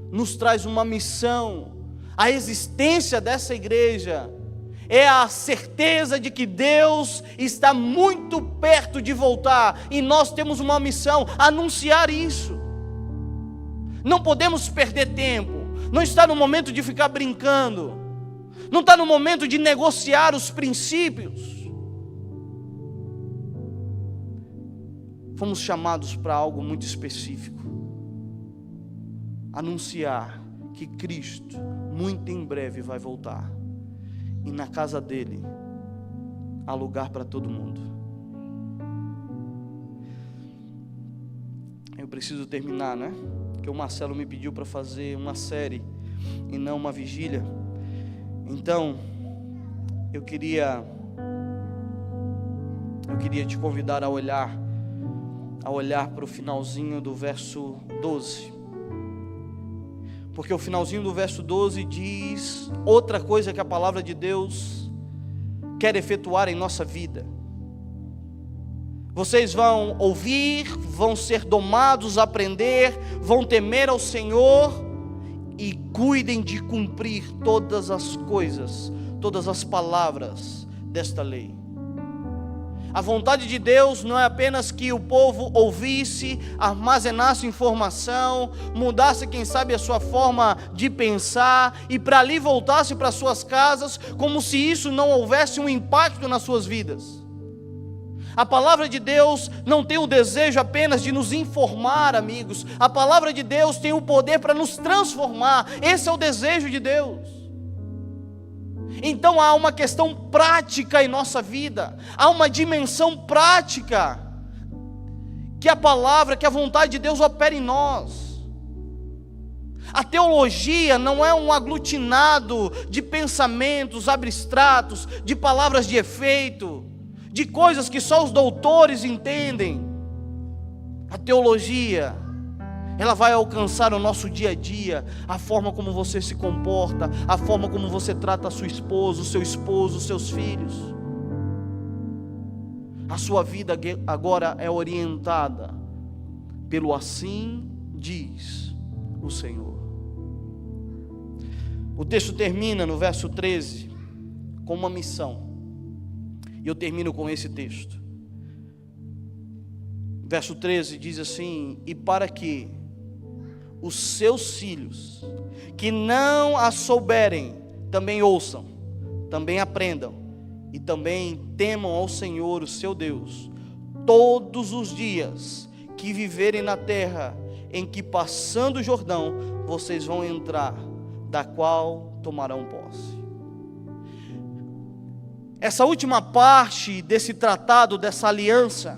nos traz uma missão. A existência dessa igreja é a certeza de que Deus está muito perto de voltar, e nós temos uma missão: anunciar isso. Não podemos perder tempo. Não está no momento de ficar brincando, não está no momento de negociar os princípios. Fomos chamados para algo muito específico: anunciar que Cristo muito em breve vai voltar, e na casa dele há lugar para todo mundo. Eu preciso terminar, né? Porque o Marcelo me pediu para fazer uma série e não uma vigília. Então eu queria te convidar a olhar para o finalzinho do verso 12. Porque o finalzinho do verso 12 diz outra coisa que a palavra de Deus quer efetuar em nossa vida. Vocês vão ouvir, vão ser domados, aprender, vão temer ao Senhor e cuidem de cumprir todas as coisas, todas as palavras desta lei. A vontade de Deus não é apenas que o povo ouvisse, armazenasse informação, mudasse, quem sabe, a sua forma de pensar e para ali voltasse para suas casas, como se isso não houvesse um impacto nas suas vidas. A palavra de Deus não tem o desejo apenas de nos informar, amigos. A palavra de Deus tem o poder para nos transformar. Esse é o desejo de Deus. Então há uma questão prática em nossa vida. Há uma dimensão prática que a palavra, que a vontade de Deus opera em nós. A teologia não é um aglutinado de pensamentos abstratos, de palavras de efeito, de coisas que só os doutores entendem. A teologia, ela vai alcançar o nosso dia a dia, a forma como você se comporta, a forma como você trata a sua esposa, o seu esposo, os seus filhos. A sua vida agora é orientada pelo assim diz o Senhor. O texto termina no verso 13 com uma missão. E eu termino com esse texto. Verso 13 diz assim: e para que os seus filhos, que não a souberem, também ouçam, também aprendam, e também temam ao Senhor, o seu Deus, todos os dias que viverem na terra, em que passando o Jordão, vocês vão entrar, da qual tomarão posse. Essa última parte desse tratado, dessa aliança,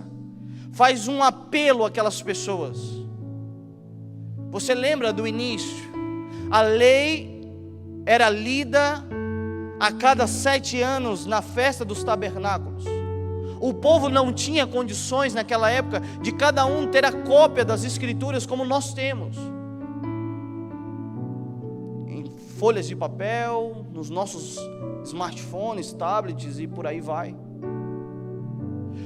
faz um apelo àquelas pessoas. Você lembra do início? A lei era lida a cada 7 anos na festa dos tabernáculos. O povo não tinha condições naquela época de cada um ter a cópia das escrituras como nós temos, em folhas de papel, nos nossos smartphones, tablets e por aí vai.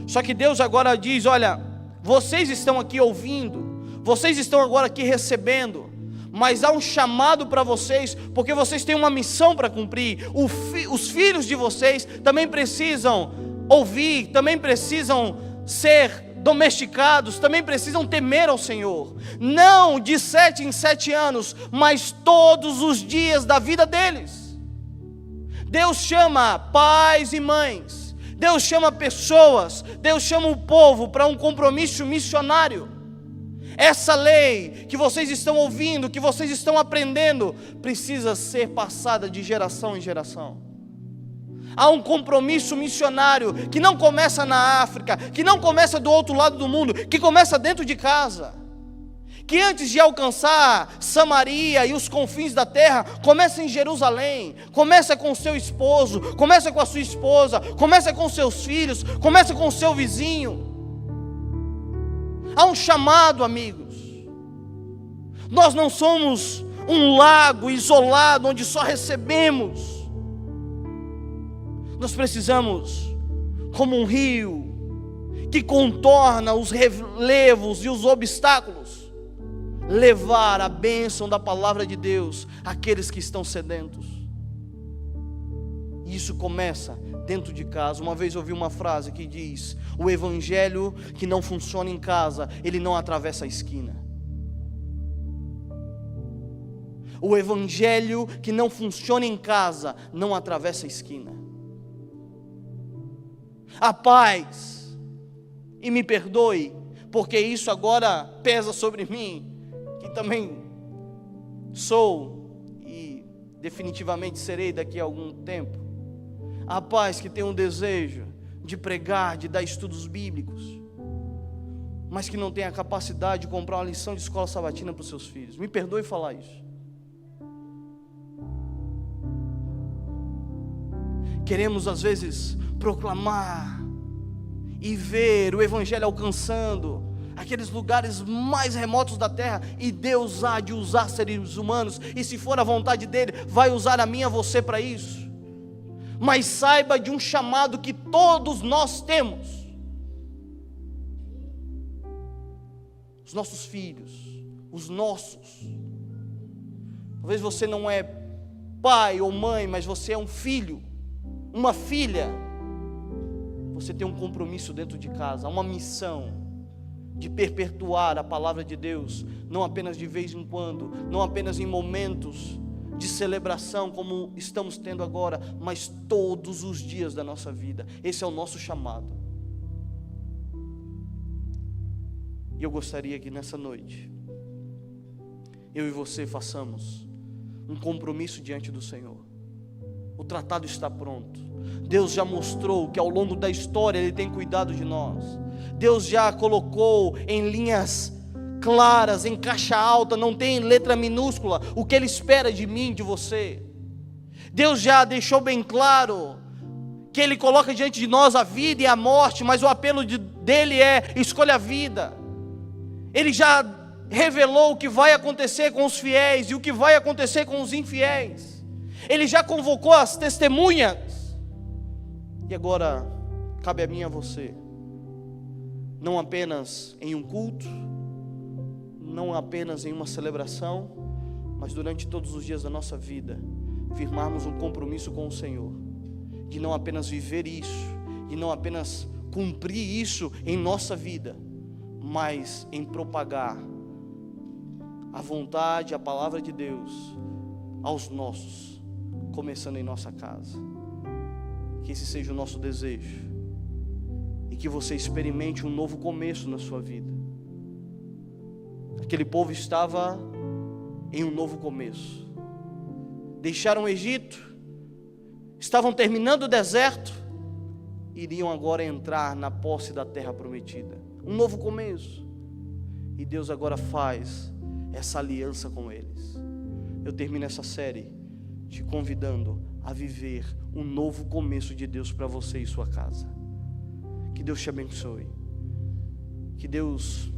Só que Deus agora diz: olha, vocês estão aqui ouvindo, vocês estão agora aqui recebendo, mas há um chamado para vocês, porque vocês têm uma missão para cumprir. Os filhos de vocês também precisam ouvir, também precisam ser domesticados, também precisam temer ao Senhor, não de 7 em 7 anos, mas todos os dias da vida deles. Deus chama pais e mães, Deus chama pessoas, Deus chama o povo para um compromisso missionário. Essa lei que vocês estão ouvindo, que vocês estão aprendendo, precisa ser passada de geração em geração. Há um compromisso missionário que não começa na África, que não começa do outro lado do mundo, que começa dentro de casa. Que antes de alcançar Samaria e os confins da terra, começa em Jerusalém, começa com o seu esposo, começa com a sua esposa, começa com seus filhos, começa com o seu vizinho. Há um chamado, amigos. Nós não somos um lago isolado onde só recebemos. Nós precisamos, como um rio que contorna os relevos e os obstáculos, levar a bênção da palavra de Deus àqueles que estão sedentos. E isso começa dentro de casa. Uma vez eu ouvi uma frase que diz: o evangelho que não funciona em casa, ele não atravessa a esquina. O evangelho que não funciona em casa, não atravessa a esquina. A paz, e me perdoe, porque isso agora pesa sobre mim, que também sou e definitivamente serei daqui a algum tempo. A paz que tem um desejo de pregar, de dar estudos bíblicos, mas que não tem a capacidade de comprar uma lição de escola sabatina para os seus filhos. Me perdoe falar isso. Queremos às vezes proclamar e ver o evangelho alcançando aqueles lugares mais remotos da terra, e Deus há de usar seres humanos, e se for a vontade dele, vai usar a mim e a você para isso. Mas saiba de um chamado que todos nós temos. Os nossos filhos, os nossos. Talvez você não é pai ou mãe, mas você é um filho, uma filha. Você tem um compromisso dentro de casa, uma missão de perpetuar a palavra de Deus, não apenas de vez em quando, não apenas em momentos de celebração como estamos tendo agora, mas todos os dias da nossa vida. Esse é o nosso chamado. E eu gostaria que nessa noite, eu e você façamos um compromisso diante do Senhor. O tratado está pronto. Deus já mostrou que ao longo da história Ele tem cuidado de nós. Deus já colocou em linhas claras, em caixa alta, não tem letra minúscula, o que Ele espera de mim, de você. Deus já deixou bem claro que Ele coloca diante de nós a vida e a morte, mas o apelo dele é: escolha a vida. Ele já revelou o que vai acontecer com os fiéis e o que vai acontecer com os infiéis. Ele já convocou as testemunhas. E agora cabe a mim e a você, não apenas em um culto, não apenas em uma celebração, mas durante todos os dias da nossa vida, firmarmos um compromisso com o Senhor, de não apenas viver isso, de não apenas cumprir isso em nossa vida, mas em propagar a vontade, a palavra de Deus aos nossos, começando em nossa casa. Que esse seja o nosso desejo, e que você experimente um novo começo na sua vida. Aquele povo estava em um novo começo. Deixaram o Egito, estavam terminando o deserto, iriam agora entrar na posse da terra prometida. Um novo começo. E Deus agora faz essa aliança com eles. Eu termino essa série te convidando a viver um novo começo de Deus para você e sua casa. Que Deus te abençoe. Que Deus,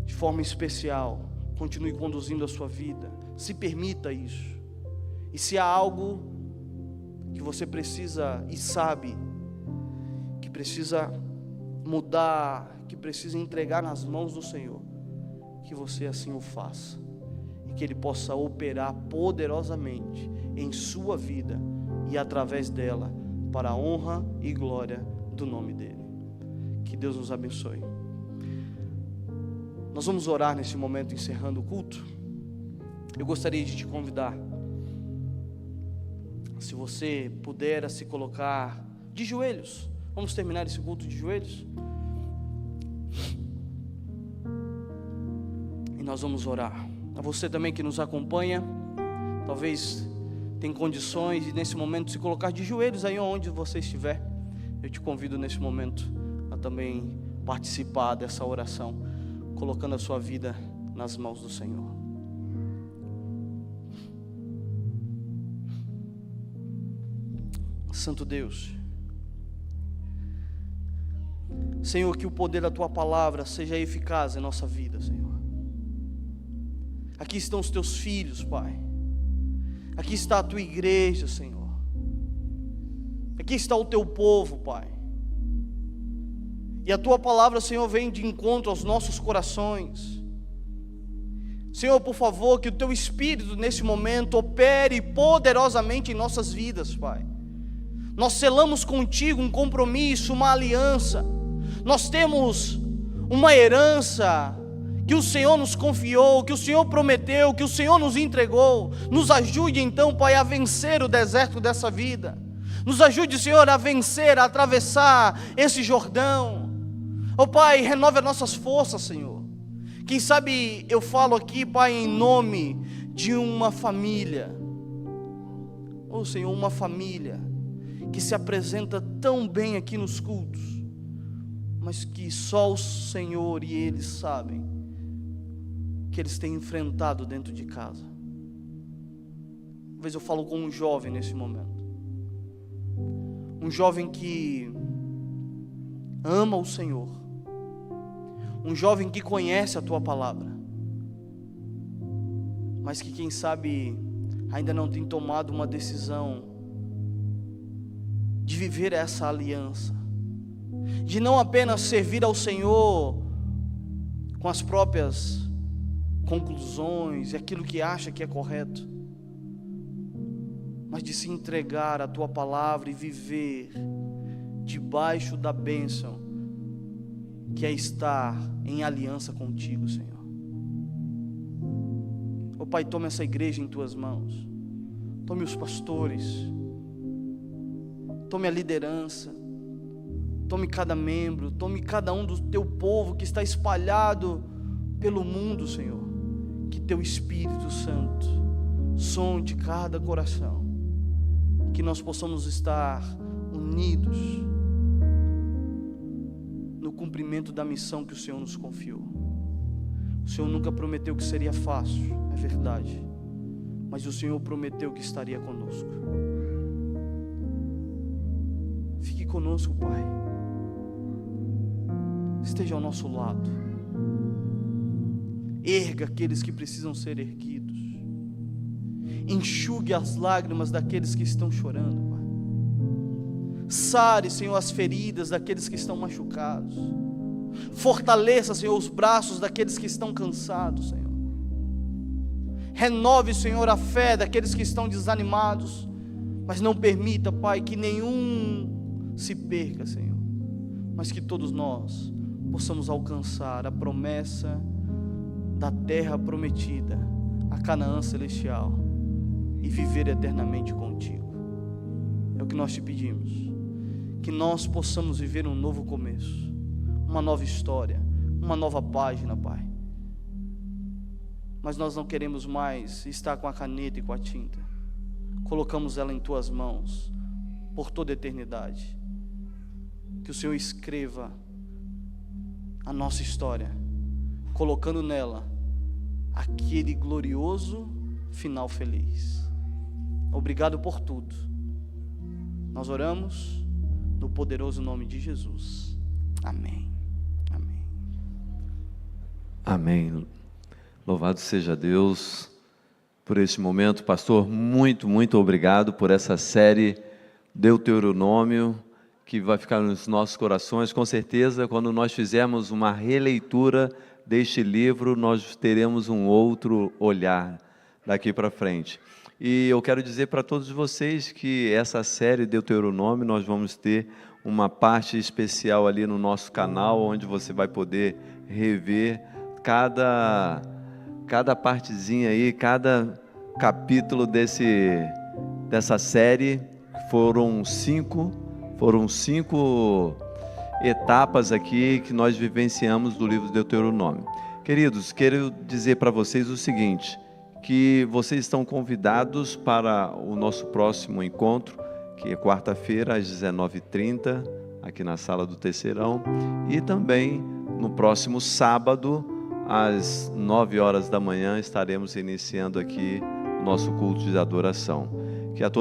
de forma especial, continue conduzindo a sua vida. Se permita isso. E se há algo que você precisa e sabe que precisa mudar, que precisa entregar nas mãos do Senhor, que você assim o faça, e que Ele possa operar poderosamente em sua vida e através dela, para a honra e glória do nome dEle. Que Deus nos abençoe. Nós vamos orar nesse momento, encerrando o culto. Eu gostaria de te convidar, se você puder, a se colocar de joelhos. Vamos terminar esse culto de joelhos? E nós vamos orar. A você também que nos acompanha, talvez tem condições de nesse momento se colocar de joelhos aí onde você estiver. Eu te convido nesse momento a também participar dessa oração, colocando a sua vida nas mãos do Senhor. Santo Deus, Senhor, que o poder da Tua palavra seja eficaz em nossa vida, Senhor. Aqui estão os Teus filhos, Pai. Aqui está a Tua igreja, Senhor. Aqui está o Teu povo, Pai. E a Tua palavra, Senhor, vem de encontro aos nossos corações. Senhor, por favor, que o Teu Espírito nesse momento opere poderosamente em nossas vidas, Pai. Nós selamos contigo um compromisso, uma aliança. Nós temos uma herança que o Senhor nos confiou, que o Senhor prometeu, que o Senhor nos entregou. Nos ajude então, Pai, a vencer o deserto dessa vida. Nos ajude, Senhor, a vencer, a atravessar esse Jordão. Oh Pai, renove as nossas forças, Senhor. Quem sabe eu falo aqui, Pai, em nome de uma família. Oh Senhor, uma família que se apresenta tão bem aqui nos cultos, mas que só o Senhor e eles sabem que eles têm enfrentado dentro de casa. Talvez eu falo com um jovem nesse momento, um jovem que ama o Senhor, um jovem que conhece a Tua palavra, mas que quem sabe ainda não tem tomado uma decisão de viver essa aliança, de não apenas servir ao Senhor com as próprias conclusões e aquilo que acha que é correto, mas de se entregar à Tua palavra e viver debaixo da bênção que é estar em aliança contigo, Senhor. Oh Pai, toma essa igreja em Tuas mãos, tome os pastores, tome a liderança, Tome cada membro, tome cada um do teu povo que está espalhado pelo mundo, Senhor. Que teu Espírito Santo sonde cada coração, que nós possamos estar unidos no cumprimento da missão que o Senhor nos confiou. O Senhor nunca prometeu que seria fácil, é verdade, mas o Senhor prometeu que estaria conosco. Fique conosco, Pai. Esteja ao nosso lado. Erga aqueles que precisam ser erguidos. Enxugue as lágrimas daqueles que estão chorando, Pai. Sare, Senhor, as feridas daqueles que estão machucados. Fortaleça, Senhor, os braços daqueles que estão cansados, Senhor. Renove, Senhor, a fé daqueles que estão desanimados. Mas não permita, Pai, que nenhum se perca, Senhor. Mas que todos nós possamos alcançar a promessa da terra prometida, a Canaã celestial, e viver eternamente contigo. É o que nós te pedimos, que nós possamos viver um novo começo, uma nova história, uma nova página, Pai. Mas nós não queremos mais estar com a caneta e com a tinta. Colocamos ela em tuas mãos por toda a eternidade. Que o Senhor escreva a nossa história, colocando nela aquele glorioso final feliz. Obrigado por tudo. Nós oramos no poderoso nome de Jesus. Amém. Amém. Amém. Louvado seja Deus por este momento. Pastor, muito obrigado por essa série Deuteronômio, que vai ficar nos nossos corações. Com certeza, quando nós fizermos uma releitura deste livro, nós teremos um outro olhar daqui para frente. E eu quero dizer para todos vocês que essa série Deuteronômio, nós vamos ter uma parte especial ali no nosso canal, onde você vai poder rever cada partezinha aí, cada capítulo dessa série. Foram cinco etapas aqui que nós vivenciamos do livro de Deuteronômio. Queridos, quero dizer para vocês o seguinte, que vocês estão convidados para o nosso próximo encontro, que é quarta-feira às 19h30, aqui na sala do Terceirão, e também no próximo sábado, às 9h estaremos iniciando aqui o nosso culto de adoração. Que a todos